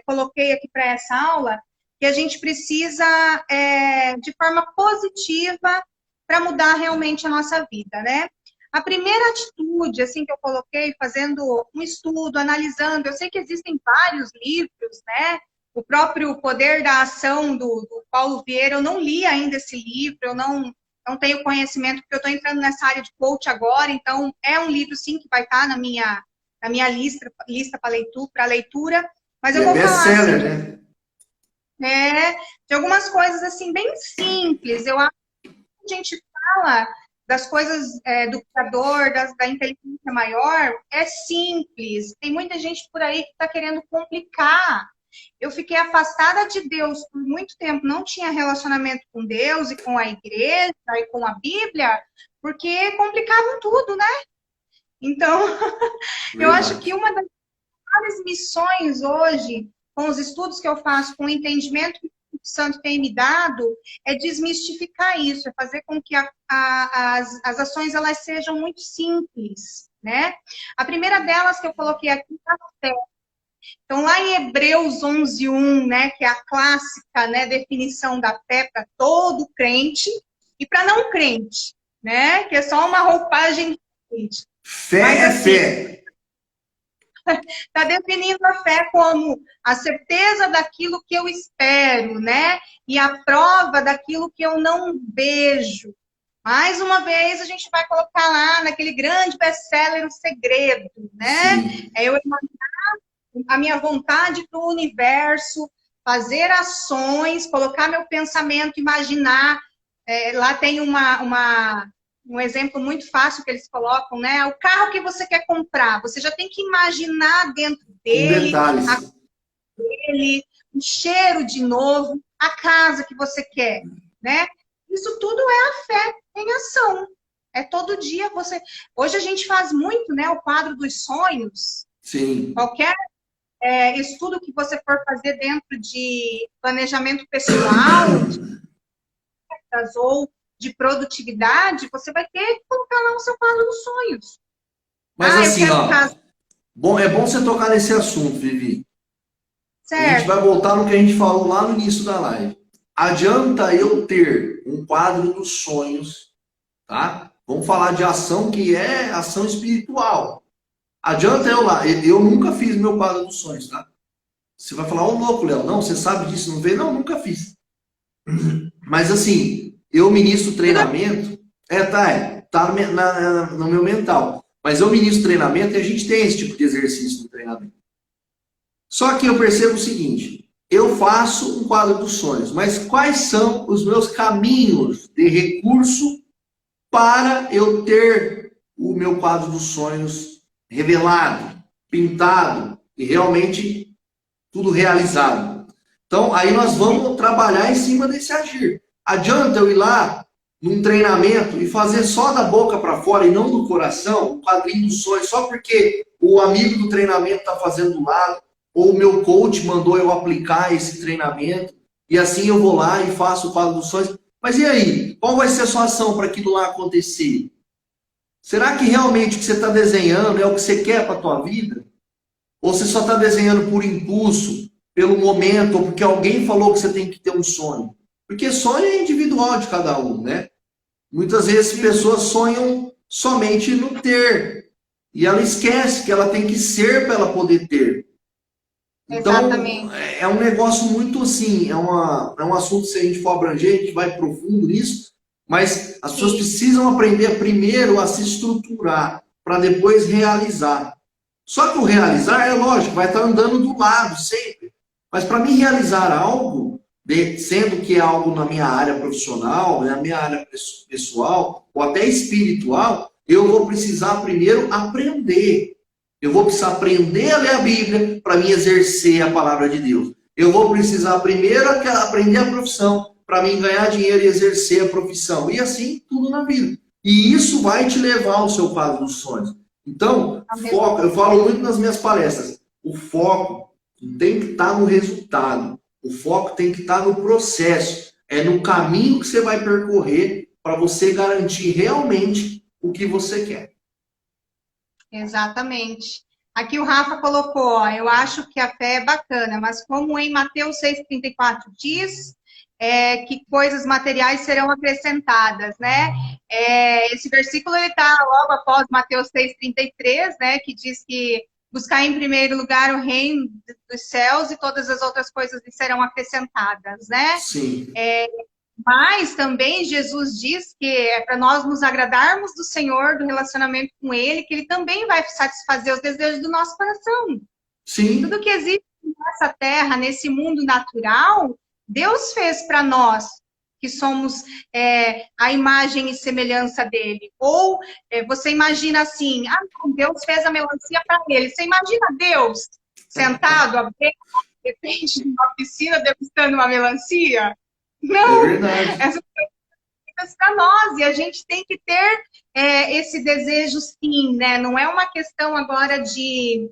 coloquei aqui para essa aula, que a gente precisa, de forma positiva, para mudar realmente a nossa vida, né? A primeira atitude, assim, que eu coloquei, fazendo um estudo, analisando, eu sei que existem vários livros, né? o próprio Poder da Ação do Paulo Vieira, eu não li ainda esse livro, eu não tenho conhecimento, porque eu estou entrando nessa área de coach agora, então é um livro, sim, que vai estar na minha lista para leitura, mas E eu é vou falar, best-seller, assim, né? de algumas coisas, assim, bem simples. Eu acho que a gente fala das coisas do Criador, da inteligência maior, é simples. Tem muita gente por aí que está querendo complicar. Eu fiquei afastada de Deus por muito tempo, não tinha relacionamento com Deus e com a igreja e com a Bíblia, porque complicavam tudo, né? Então, eu acho que Verdade. uma das maiores missões hoje, com os estudos que eu faço, com o entendimento que o Espírito Santo tem me dado, é desmistificar isso, é fazer com que as ações elas sejam muito simples, né? A primeira delas que eu coloquei aqui é a fé. Então, lá em Hebreus 11:1, né, que é a clássica, né, definição da fé para todo crente e para não crente, né, que é só uma roupagem de crente. Fé Mas, é assim, fé. está definindo a fé como a certeza daquilo que eu espero, né, e a prova daquilo que eu não vejo. Mais uma vez, a gente vai colocar lá naquele grande best-seller O Segredo, né? Sim. É eu a minha vontade para o universo, fazer ações, colocar meu pensamento, imaginar. Lá tem um exemplo muito fácil que eles colocam, né? O carro que você quer comprar, você já tem que imaginar dentro Com dele, detalhes. o cheiro de novo, a casa que você quer, né? Isso tudo é a fé em ação. É todo dia você. Hoje a gente faz muito, né? O quadro dos sonhos. Sim. Qualquer estudo que você for fazer dentro de planejamento pessoal, de metas ou de produtividade, você vai ter que colocar lá o seu quadro dos sonhos. Mas Eu assim, quero ó, casar, é bom você tocar nesse assunto, Vivi. A gente certo? vai voltar no que a gente falou lá no início da live. Adianta eu ter um quadro dos sonhos, tá? Vamos falar de ação que é ação espiritual. Adianta eu lá, eu nunca fiz meu quadro dos sonhos, tá? Você vai falar, ô louco, Léo, não, você sabe disso, não veio? Não, nunca fiz. Mas assim, eu ministro treinamento, tá no meu mental. Mas eu ministro treinamento e a gente tem esse tipo de exercício no treinamento. Só que eu percebo o seguinte, eu faço um quadro dos sonhos, mas quais são os meus caminhos de recurso para eu ter o meu quadro dos sonhos revelado, pintado e realmente tudo realizado? Então, aí nós vamos trabalhar em cima desse agir. Adianta eu ir lá num treinamento e fazer só da boca para fora e não do coração, o quadrinho dos sonhos, só porque o amigo do treinamento está fazendo do lado, ou o meu coach mandou eu aplicar esse treinamento, e assim eu vou lá e faço o quadro dos sonhos. Mas e aí? Qual vai ser a sua ação para aquilo lá acontecer? Será que realmente o que você está desenhando é o que você quer para a tua vida? Ou você só está desenhando por impulso, pelo momento, ou porque alguém falou que você tem que ter um sonho? Porque sonho é individual de cada um, né? Muitas vezes pessoas sonham somente no ter. E ela esquece que ela tem que ser para ela poder ter. Então, Exatamente. é um negócio muito assim, é um assunto, se a gente for abranger, a gente vai profundo nisso, mas as pessoas Sim, precisam aprender primeiro a se estruturar, para depois realizar. Só que o realizar, é lógico, vai estar andando do lado sempre. Mas para mim realizar algo, sendo que é algo na minha área profissional, na minha área pessoal, ou até espiritual, eu vou precisar primeiro aprender. Eu vou precisar aprender a ler a Bíblia para mim exercer a palavra de Deus. Eu vou precisar primeiro aprender a profissão para mim ganhar dinheiro e exercer a profissão. E assim, tudo na vida. E isso vai te levar ao seu quadro dos sonhos. Então, foco, eu falo muito nas minhas palestras, o foco tem que estar no resultado, o foco tem que estar no processo, é no caminho que você vai percorrer para você garantir realmente o que você quer. exatamente. Aqui o Rafa colocou, ó, eu acho que a fé é bacana, mas como em Mateus 6,34 diz, que coisas materiais serão acrescentadas, né? Esse versículo ele está logo após Mateus 6,33, né? Que diz que buscar em primeiro lugar o reino dos céus e todas as outras coisas lhe serão acrescentadas, né? Sim. Mas também Jesus diz que é para nós nos agradarmos do Senhor, do relacionamento com Ele, que Ele também vai satisfazer os desejos do nosso coração. Sim. Tudo que existe nessa terra, nesse mundo natural, Deus fez para nós, que somos a imagem e semelhança dele. Ou você imagina assim, não, Deus fez a melancia para ele. Você imagina Deus sentado, à beira, de repente, numa piscina, degustando uma melancia? Não! É verdade. Essas coisas para nós, e a gente tem que ter esse desejo sim, né? Não é uma questão agora de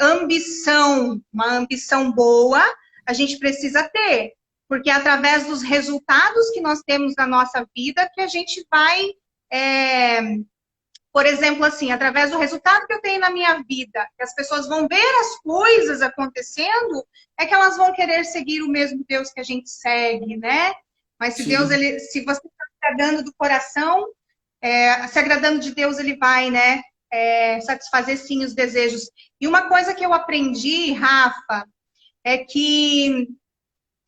ambição, uma ambição boa, a gente precisa ter. Porque é através dos resultados que nós temos na nossa vida que a gente vai, por exemplo, assim, através do resultado que eu tenho na minha vida, que as pessoas vão ver as coisas acontecendo, é que elas vão querer seguir o mesmo Deus que a gente segue, né? Mas se Sim. Deus, se você está se agradando do coração, se agradando de Deus, ele vai, né? Satisfazer sim os desejos. E uma coisa que eu aprendi, Rafa, é que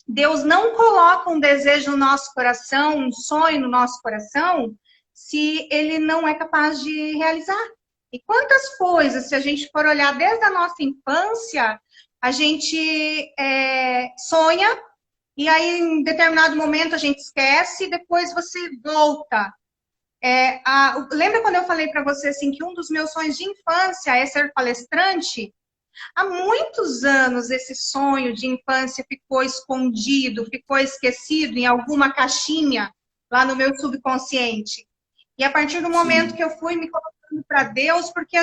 Deus não coloca um desejo no nosso coração, um sonho no nosso coração, se ele não é capaz de realizar. E quantas coisas, se a gente for olhar desde a nossa infância, a gente sonha, e aí em determinado momento a gente esquece, e depois você volta. Lembra quando eu falei para você assim, que um dos meus sonhos de infância é ser palestrante? Há muitos anos esse sonho de infância ficou escondido, ficou esquecido em alguma caixinha lá no meu subconsciente. E a partir do momento que eu fui me colocando para Deus, porque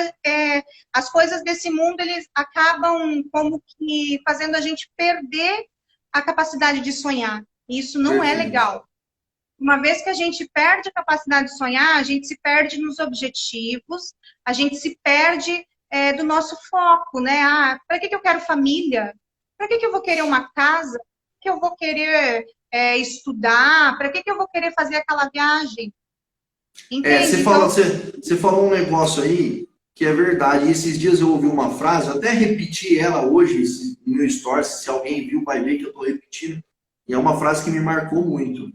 as coisas desse mundo, eles acabam como que fazendo a gente perder a capacidade de sonhar. E isso não é legal. Uma vez que a gente perde a capacidade de sonhar, a gente se perde nos objetivos, a gente se perde do nosso foco, né? Para que eu quero família? Para que eu vou querer uma casa? Para que eu vou querer estudar? Para que eu vou querer fazer aquela viagem? Entende? Você falou um negócio aí que é verdade. E esses dias eu ouvi uma frase, eu até repeti ela hoje no meu stories, se alguém viu vai ver que eu estou repetindo. E é uma frase que me marcou muito.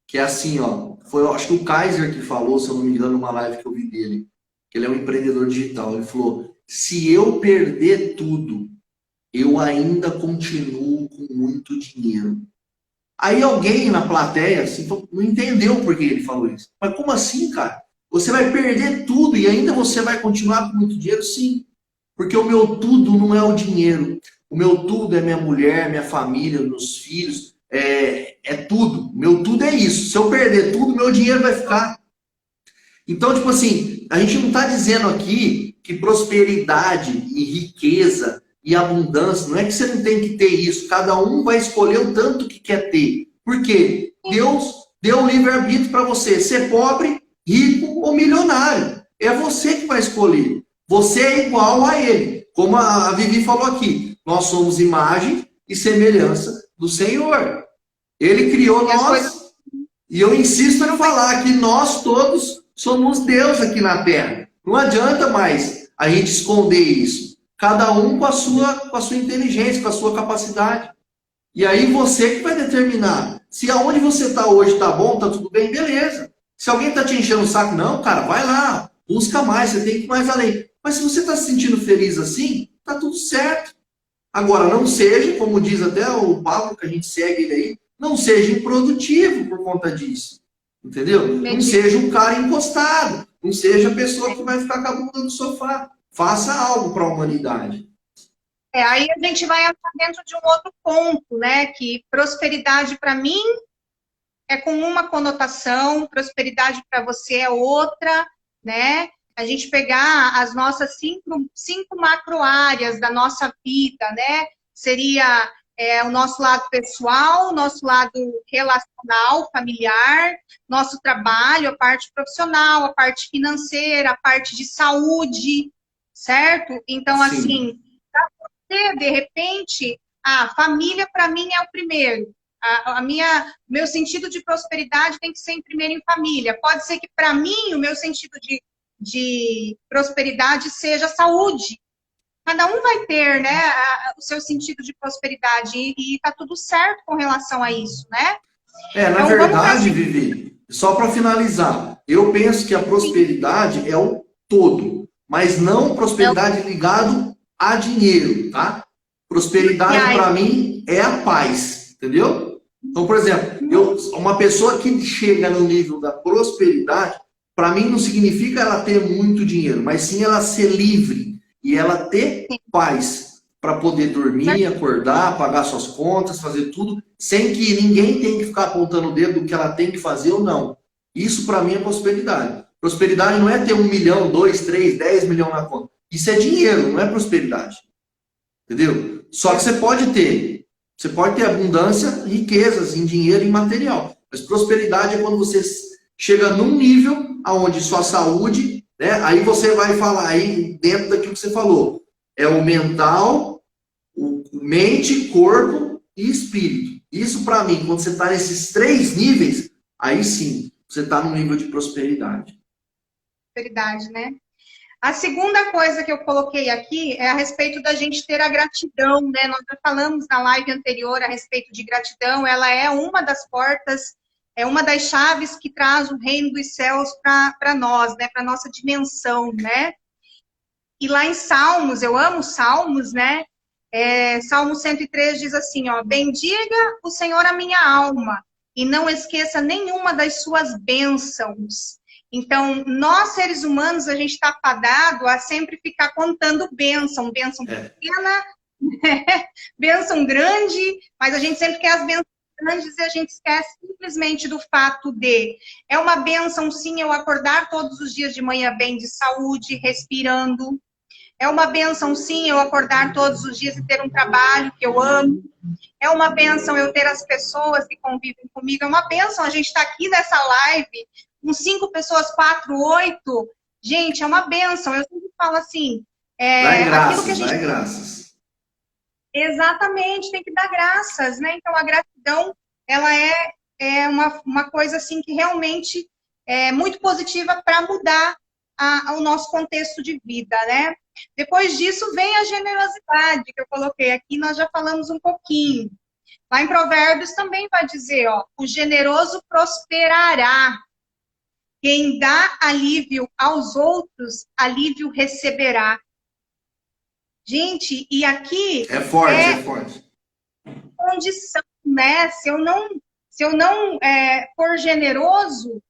Que é assim, ó, foi, acho que o Kaiser que falou, se eu não me engano, numa live que eu vi dele, que ele é um empreendedor digital. Ele falou: se eu perder tudo, eu ainda continuo com muito dinheiro. Aí alguém na plateia assim, não entendeu por que ele falou isso. Mas como assim, cara? Você vai perder tudo e ainda você vai continuar com muito dinheiro? Sim. Porque o meu tudo não é o dinheiro. O meu tudo é minha mulher, minha família, meus filhos. É tudo. Meu tudo é isso. Se eu perder tudo, meu dinheiro vai ficar. Então, tipo assim, a gente não está dizendo aqui que prosperidade e riqueza e abundância, não é que você não tem que ter isso. Cada um vai escolher o tanto que quer ter. Por quê? Deus deu o livre-arbítrio para você ser pobre, rico ou milionário. É você que vai escolher. Você é igual a ele. Como a Vivi falou aqui, nós somos imagem e semelhança do Senhor. Ele criou nós, e eu insisto em falar que nós todos somos Deus aqui na Terra. Não adianta mais a gente esconder isso. Cada um com a sua inteligência, com a sua capacidade. E aí você que vai determinar. Se aonde você está hoje está bom, está tudo bem, beleza. Se alguém está te enchendo o saco, não, cara, vai lá, busca mais, você tem que ir mais além. Mas se você está se sentindo feliz assim, está tudo certo. Agora, não seja, como diz até o Pablo, que a gente segue ele aí, não seja improdutivo por conta disso. Entendeu? Não seja um cara encostado. Não seja a pessoa que vai ficar com a bunda no sofá. Faça algo para a humanidade. Aí a gente vai entrar dentro de um outro ponto, né? Que prosperidade para mim é com uma conotação, prosperidade para você é outra, né? A gente pegar as nossas cinco macro áreas da nossa vida, né? Seria o nosso lado pessoal, o nosso lado relacional, familiar, nosso trabalho, a parte profissional, a parte financeira, a parte de saúde, certo? Então, assim, para você, de repente, a família para mim é o primeiro. Meu sentido de prosperidade tem que ser em primeiro em família. Pode ser que para mim o meu sentido de prosperidade seja saúde. cada um vai ter, né, o seu sentido de prosperidade e tá tudo certo com relação a isso, né? Na Então, vamos para a verdade, Vivi, só para finalizar, eu penso que a prosperidade é o todo, mas não prosperidade ligado a dinheiro, tá? Prosperidade para mim é a paz, entendeu? Então, por exemplo, uma pessoa que chega no nível da prosperidade, para mim não significa ela ter muito dinheiro, mas sim ela ser livre e ela ter paz para poder dormir, acordar, pagar suas contas, fazer tudo, sem que ninguém tenha que ficar apontando o dedo do que ela tem que fazer ou não. Isso para mim é prosperidade. Prosperidade não é ter 1 milhão, 2, 3, 10 milhões na conta. Isso é dinheiro, não é prosperidade. Entendeu? Só que você pode ter abundância, riquezas em dinheiro e material. Mas prosperidade é quando você chega num nível onde sua saúde, né? Aí você vai falar aí dentro daquilo que você falou. É o mental, o mente, corpo e espírito. Isso para mim, quando você está nesses 3 níveis, aí sim, você está no nível de prosperidade. Prosperidade, né? A segunda coisa que eu coloquei aqui é a respeito da gente ter a gratidão, né? Nós já falamos na live anterior a respeito de gratidão, ela é uma das portas, é uma das chaves que traz o reino dos céus para nós, né? Para nossa dimensão, né? E lá em Salmos, eu amo Salmos, né? Salmo 103 diz assim, ó, bendiga o Senhor a minha alma e não esqueça nenhuma das suas bênçãos. Então, nós seres humanos, a gente está fadado a sempre ficar contando bênção pequena, bênção grande, mas a gente sempre quer as bênçãos grandes e a gente esquece simplesmente do fato de, é uma bênção sim eu acordar todos os dias de manhã bem de saúde, respirando. É uma bênção, sim, eu acordar todos os dias e ter um trabalho que eu amo. É uma bênção eu ter as pessoas que convivem comigo. É uma bênção a gente estar aqui nessa live com 5 pessoas, 4, 8. Gente, é uma bênção. Eu sempre falo assim... Dá graças, aquilo que a gente... dá graças. Exatamente, tem que dar graças, né? Então, a gratidão, ela é uma coisa, assim, que realmente é muito positiva para mudar o nosso contexto de vida, né? Depois disso vem a generosidade, que eu coloquei aqui, nós já falamos um pouquinho. Lá em Provérbios também vai dizer, ó, o generoso prosperará. Quem dá alívio aos outros, alívio receberá. Gente, e aqui... É forte. Condição, né? Se eu não for generoso,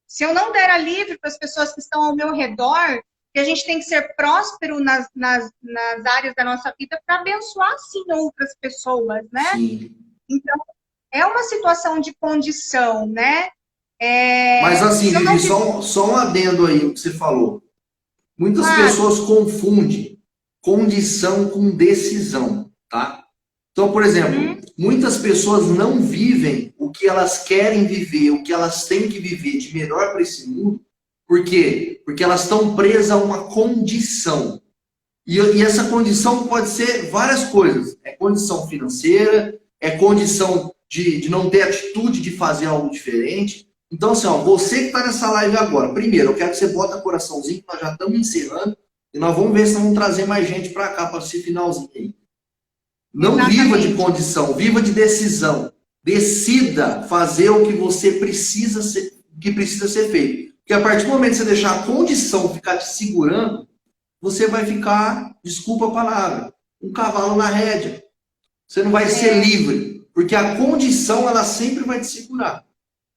se eu não der alívio para as pessoas que estão ao meu redor, que a gente tem que ser próspero nas áreas da nossa vida para abençoar, sim, outras pessoas, né? Sim. Então, é uma situação de condição, né? Mas assim, Vivi, só um adendo aí o que você falou. Muitas pessoas confundem condição com decisão, tá? Então, por exemplo, muitas pessoas não vivem o que elas querem viver, o que elas têm que viver de melhor para esse mundo. Por quê? Porque elas estão presas a uma condição. E essa condição pode ser várias coisas. É condição financeira, é condição de não ter atitude de fazer algo diferente. Então, assim, ó, você que está nessa live agora, primeiro, eu quero que você bota coraçãozinho, que nós já estamos encerrando, e nós vamos ver se nós vamos trazer mais gente para cá, para esse finalzinho aí. Não viva de condição, viva de decisão. Decida fazer o que você precisa ser, que precisa ser feito. Porque a partir do momento que você deixar a condição ficar te segurando, você vai ficar, desculpa a palavra, um cavalo na rédea. Você não vai ser livre, porque a condição ela sempre vai te segurar,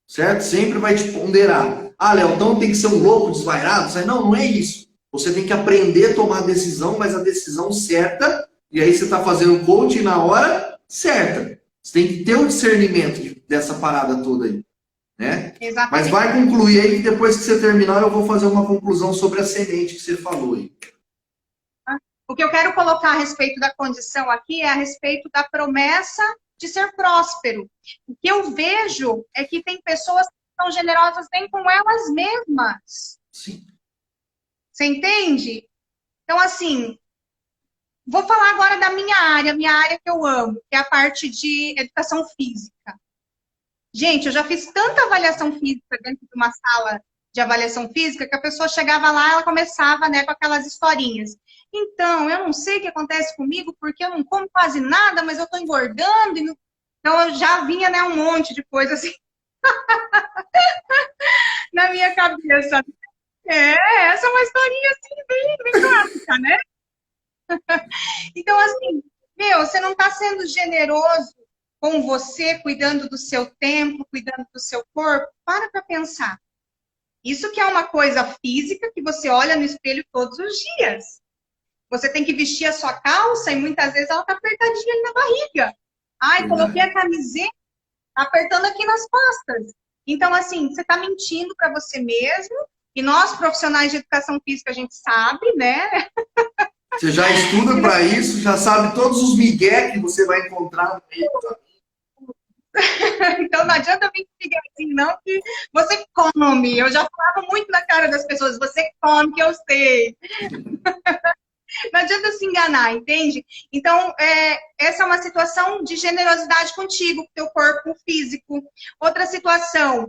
certo? Sempre vai te ponderar. Ah, Léo, então tem que ser um louco, desvairado? Não, não é isso. Você tem que aprender a tomar a decisão, mas a decisão certa, e aí você está fazendo coaching na hora certa. Você tem que ter o discernimento dessa parada toda aí. Né? Mas vai concluir aí, que depois que você terminar, eu vou fazer uma conclusão sobre a semente que você falou aí. O que eu quero colocar a respeito da condição aqui é a respeito da promessa de ser próspero. O que eu vejo é que tem pessoas que são generosas nem com elas mesmas. Sim. Você entende? Então, assim, vou falar agora da minha área que eu amo, que é a parte de educação física. Gente, eu já fiz tanta avaliação física dentro de uma sala de avaliação física que a pessoa chegava lá, ela começava, né, com aquelas historinhas. Então, eu não sei o que acontece comigo, porque eu não como quase nada, mas eu tô engordando. Então, eu já vinha, né, um monte de coisa assim na minha cabeça. Essa é uma historinha assim, bem clássica, né? Então, assim, meu, você não está sendo generoso com você, cuidando do seu tempo, cuidando do seu corpo? Para pensar. Isso que é uma coisa física que você olha no espelho todos os dias. Você tem que vestir a sua calça e muitas vezes ela está apertadinha ali na barriga. Ai, coloquei a camiseta, tá apertando aqui nas costas. Então, assim, você está mentindo para você mesmo. E nós, profissionais de educação física, a gente sabe, né? Você já estuda para isso, já sabe todos os migué que você vai encontrar no meio. Então não adianta vir comigo assim, não, que você come. Eu já falava muito na cara das pessoas, você come, que eu sei. Não adianta se enganar, entende? Então, essa é uma situação de generosidade contigo, com o teu corpo físico. Outra situação,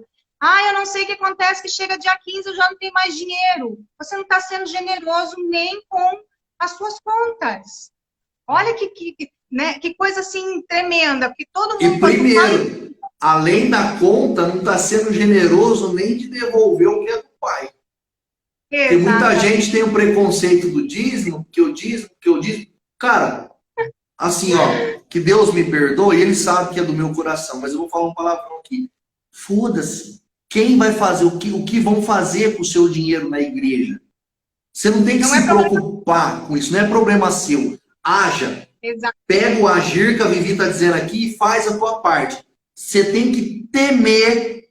eu não sei o que acontece, que chega dia 15 eu já não tenho mais dinheiro. Você não está sendo generoso nem com as suas contas. Olha que coisa assim tremenda, porque todo mundo... E primeiro, além da conta, não está sendo generoso nem de devolver o que é do pai. Porque muita gente tem um preconceito do dízimo, que eu dízimo. Cara, assim, ó, que Deus me perdoe, ele sabe que é do meu coração, mas eu vou falar um palavrão aqui. Foda-se. Quem vai fazer o que vão fazer com o seu dinheiro na igreja? Você não tem que se preocupar com isso, não é problema seu. Haja. Exato. Pega o agir que a Vivi está dizendo aqui e faz a tua parte. Você tem que temer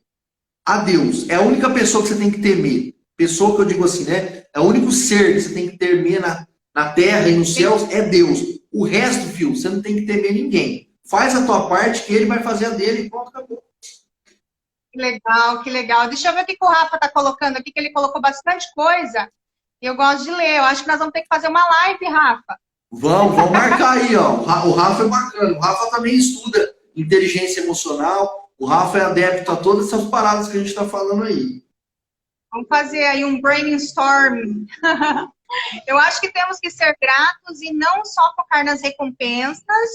a Deus. É a única pessoa que você tem que temer. Pessoa que eu digo assim, né? É o único ser que você tem que temer na terra e nos céus é Deus. O resto, filho, você não tem que temer ninguém. Faz a tua parte que ele vai fazer a dele e pronto, acabou. Que legal, que legal. Deixa eu ver o que o Rafa está colocando aqui, que ele colocou bastante coisa. Eu gosto de ler. Eu acho que nós vamos ter que fazer uma live, Rafa. Vamos marcar aí, ó. O Rafa é bacana. O Rafa também estuda inteligência emocional. O Rafa é adepto a todas essas paradas que a gente está falando aí. Vamos fazer aí um brainstorm. Eu acho que temos que ser gratos e não só focar nas recompensas.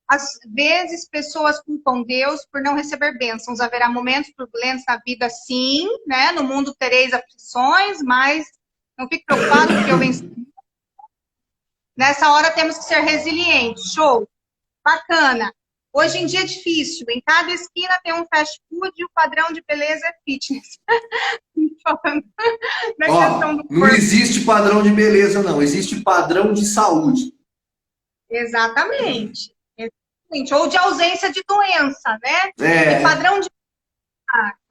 Às vezes, pessoas culpam Deus por não receber bênçãos. Haverá momentos turbulentos na vida, sim, né? No mundo tereis aflições, mas não fique preocupado porque eu venci. Nessa hora temos que ser resilientes. Show. Bacana. Hoje em dia é difícil. Em cada esquina tem um fast food e o padrão de beleza é fitness. Não existe padrão de beleza, não. Existe padrão de saúde. Exatamente. Ou de ausência de doença, né? É. E padrão de...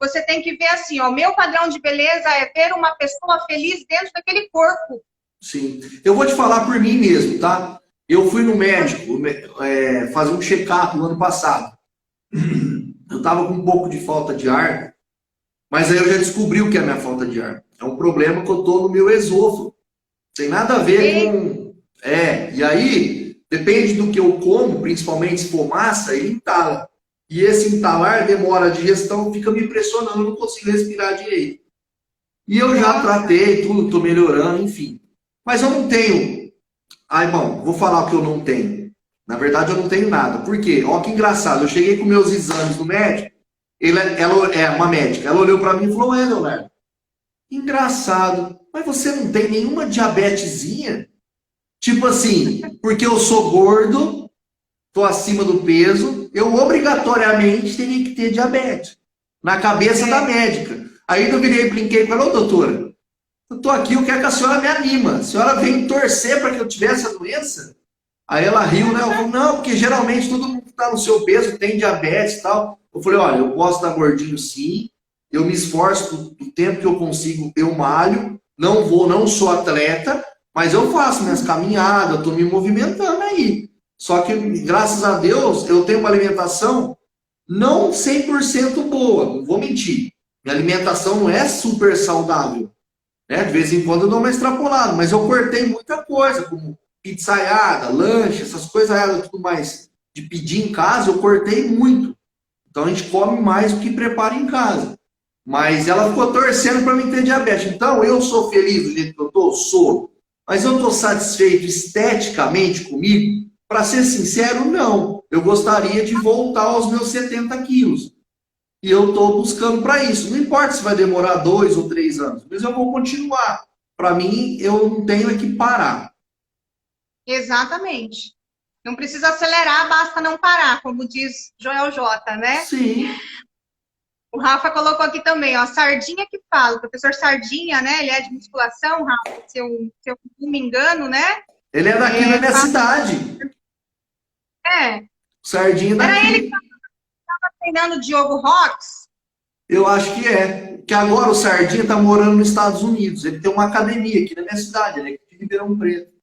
Você tem que ver assim, ó, meu padrão de beleza é ver uma pessoa feliz dentro daquele corpo. Sim. Eu vou te falar por mim mesmo, tá? Eu fui no médico fazer um check-up no ano passado. Eu tava com um pouco de falta de ar, mas aí eu já descobri o que é a minha falta de ar. É um problema que eu tô no meu esôfago. Tem nada a ver com... E aí, depende do que eu como, principalmente se for massa, ele entala. E esse entalar demora a digestão, fica me pressionando, eu não consigo respirar direito. E eu já tratei tudo, tô melhorando, enfim. Mas eu não tenho... bom, vou falar o que eu não tenho. Na verdade, eu não tenho nada. Por quê? Ó, que engraçado. Eu cheguei com meus exames no médico, ela é uma médica, ela olhou para mim e falou, Leonardo, engraçado, mas você não tem nenhuma diabetesinha? Tipo assim, porque eu sou gordo, tô acima do peso, eu obrigatoriamente teria que ter diabetes. Na cabeça da médica. Aí eu virei e brinquei com ela, doutora, eu tô aqui, eu quero que a senhora me anima. A senhora vem torcer para que eu tivesse a doença? Aí ela riu, né? Eu falei, não, porque geralmente todo mundo que tá no seu peso tem diabetes e tal. Eu falei, olha, eu posso estar gordinho sim, eu me esforço do tempo que eu consigo, eu malho, não sou atleta, mas eu faço minhas caminhadas, tô me movimentando aí. Só que, graças a Deus, eu tenho uma alimentação não 100% boa, não vou mentir. Minha alimentação não é super saudável. Né? De vez em quando eu dou uma extrapolada, mas eu cortei muita coisa, como pizzaiada, lanche, essas coisas tudo mais de pedir em casa, eu cortei muito. Então a gente come mais do que prepara em casa. Mas ela ficou torcendo para mim ter diabetes. Então eu sou feliz do jeito que eu tô? Sou. Mas eu estou satisfeito esteticamente comigo? Para ser sincero, não. Eu gostaria de voltar aos meus 70 quilos. E eu estou buscando para isso. Não importa se vai demorar 2 ou 3 anos, mas eu vou continuar. Para mim, eu não tenho é que parar. Exatamente. Não precisa acelerar, basta não parar, como diz Joel J, né? Sim. O Rafa colocou aqui também, ó, Sardinha que fala. O professor Sardinha, né? Ele é de musculação, Rafa, se eu não me engano, né? Ele é daqui da minha cidade. É. Sardinha daqui. Era ele que estava treinando o Diogo Rox? Eu acho que é. Que agora o Sardinha está morando nos Estados Unidos. Ele tem uma academia aqui na minha cidade. Ele é aqui de Ribeirão Preto.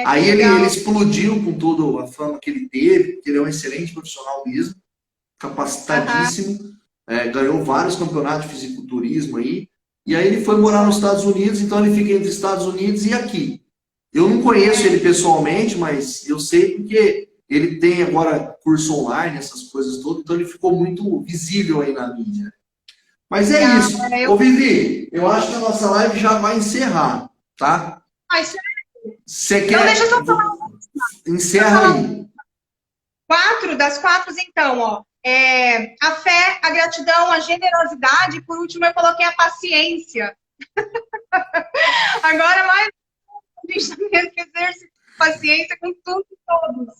Aí ele explodiu com toda a fama que ele teve, porque ele é um excelente profissional mesmo, capacitadíssimo, ganhou vários campeonatos de fisiculturismo aí, e aí ele foi morar nos Estados Unidos, então ele fica entre Estados Unidos e aqui. Eu não conheço ele pessoalmente, mas eu sei porque ele tem agora curso online, essas coisas todas, então ele ficou muito visível aí na mídia. Mas é isso. Ô Vivi, eu acho que a nossa live já vai encerrar, tá? Você quer... Então, deixa eu só falar. Encerra aí. 4 das 4, então, ó. A fé, a gratidão, a generosidade. Por último, eu coloquei a paciência. Agora, mais a gente tem que exercer paciência com tudo e todos.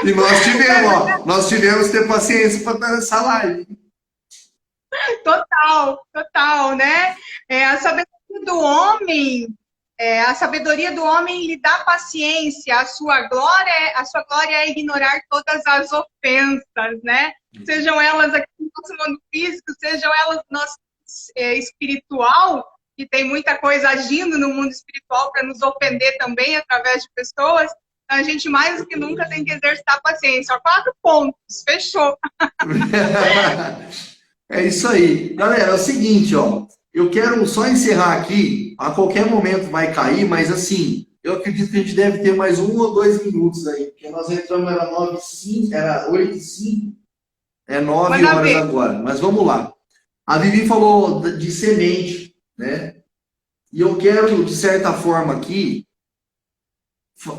E nós tivemos que ter paciência para estar nessa live. Total, né? A sabedoria do homem... a sabedoria do homem lhe dá paciência, a sua glória é ignorar todas as ofensas, né? Sejam elas aqui no nosso mundo físico, sejam elas no nosso espiritual, que tem muita coisa agindo no mundo espiritual para nos ofender também através de pessoas. A gente mais do que nunca tem que exercitar a paciência. Ó, 4 pontos, fechou. É isso aí. Galera, é o seguinte, ó. Eu quero só encerrar aqui, a qualquer momento vai cair, mas assim, eu acredito que a gente deve ter mais 1 ou 2 minutos aí, porque nós entramos, era 9h05, era 8h05, é 9 horas agora, mas vamos lá. A Vivi falou de semente, né? E eu quero, de certa forma aqui,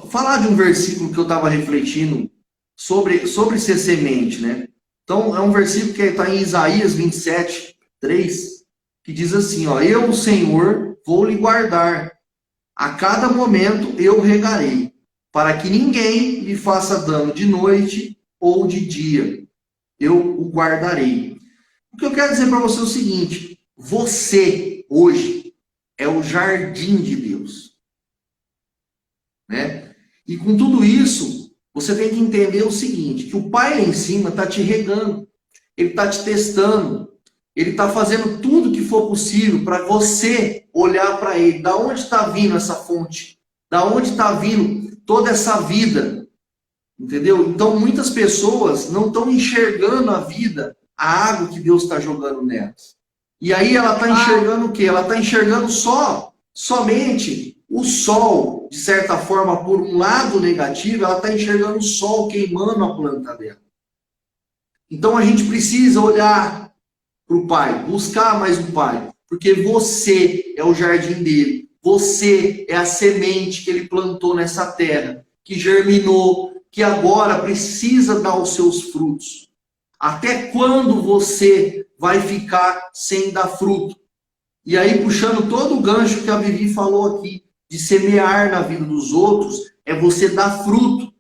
falar de um versículo que eu estava refletindo sobre ser semente, né? Então, é um versículo que está em Isaías 27:3, que diz assim, ó, eu, o Senhor, vou lhe guardar, a cada momento eu regarei, para que ninguém lhe faça dano de noite ou de dia, eu o guardarei. O que eu quero dizer para você é o seguinte, você, hoje, é o jardim de Deus, né? E com tudo isso, você tem que entender o seguinte, que o Pai lá em cima está te regando, ele está te testando, ele está fazendo tudo que for possível para você olhar para ele. Da onde está vindo essa fonte? Da onde está vindo toda essa vida? Entendeu? Então, muitas pessoas não estão enxergando a vida, a água que Deus está jogando nelas. E aí ela está enxergando o quê? Ela está enxergando somente o sol, de certa forma, por um lado negativo, ela está enxergando o sol queimando a planta dela. Então, a gente precisa olhar para o Pai, buscar mais o Pai, porque você é o jardim dele, você é a semente que ele plantou nessa terra, que germinou, que agora precisa dar os seus frutos. Até quando você vai ficar sem dar fruto? E aí, puxando todo o gancho que a Vivi falou aqui, de semear na vida dos outros, é você dar fruto,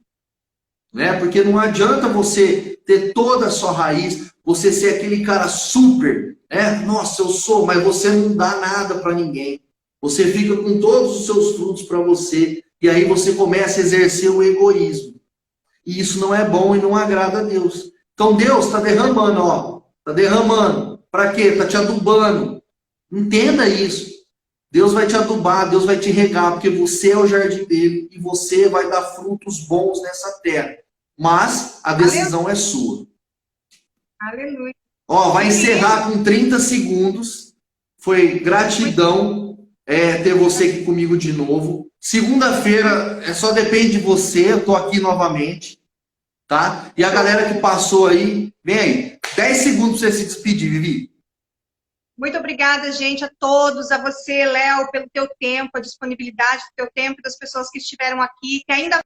né? Porque não adianta você ter toda a sua raiz, você ser aquele cara super, né? Nossa, eu sou, mas você não dá nada para ninguém. Você fica com todos os seus frutos para você, e aí você começa a exercer o egoísmo. E isso não é bom e não agrada a Deus. Então Deus está derramando, ó. Está derramando. Para quê? Está te adubando. Entenda isso. Deus vai te adubar, Deus vai te regar, porque você é o jardim dele e você vai dar frutos bons nessa terra. Mas a decisão é sua. Aleluia. Ó, vai encerrar com 30 segundos. Foi gratidão ter você aqui comigo de novo. Segunda-feira só depende de você, eu tô aqui novamente, tá? E a galera que passou aí, vem aí. 10 segundos para você se despedir, Vivi. Muito obrigada, gente, a todos, a você, Léo, pelo teu tempo, a disponibilidade do teu tempo e das pessoas que estiveram aqui, que ainda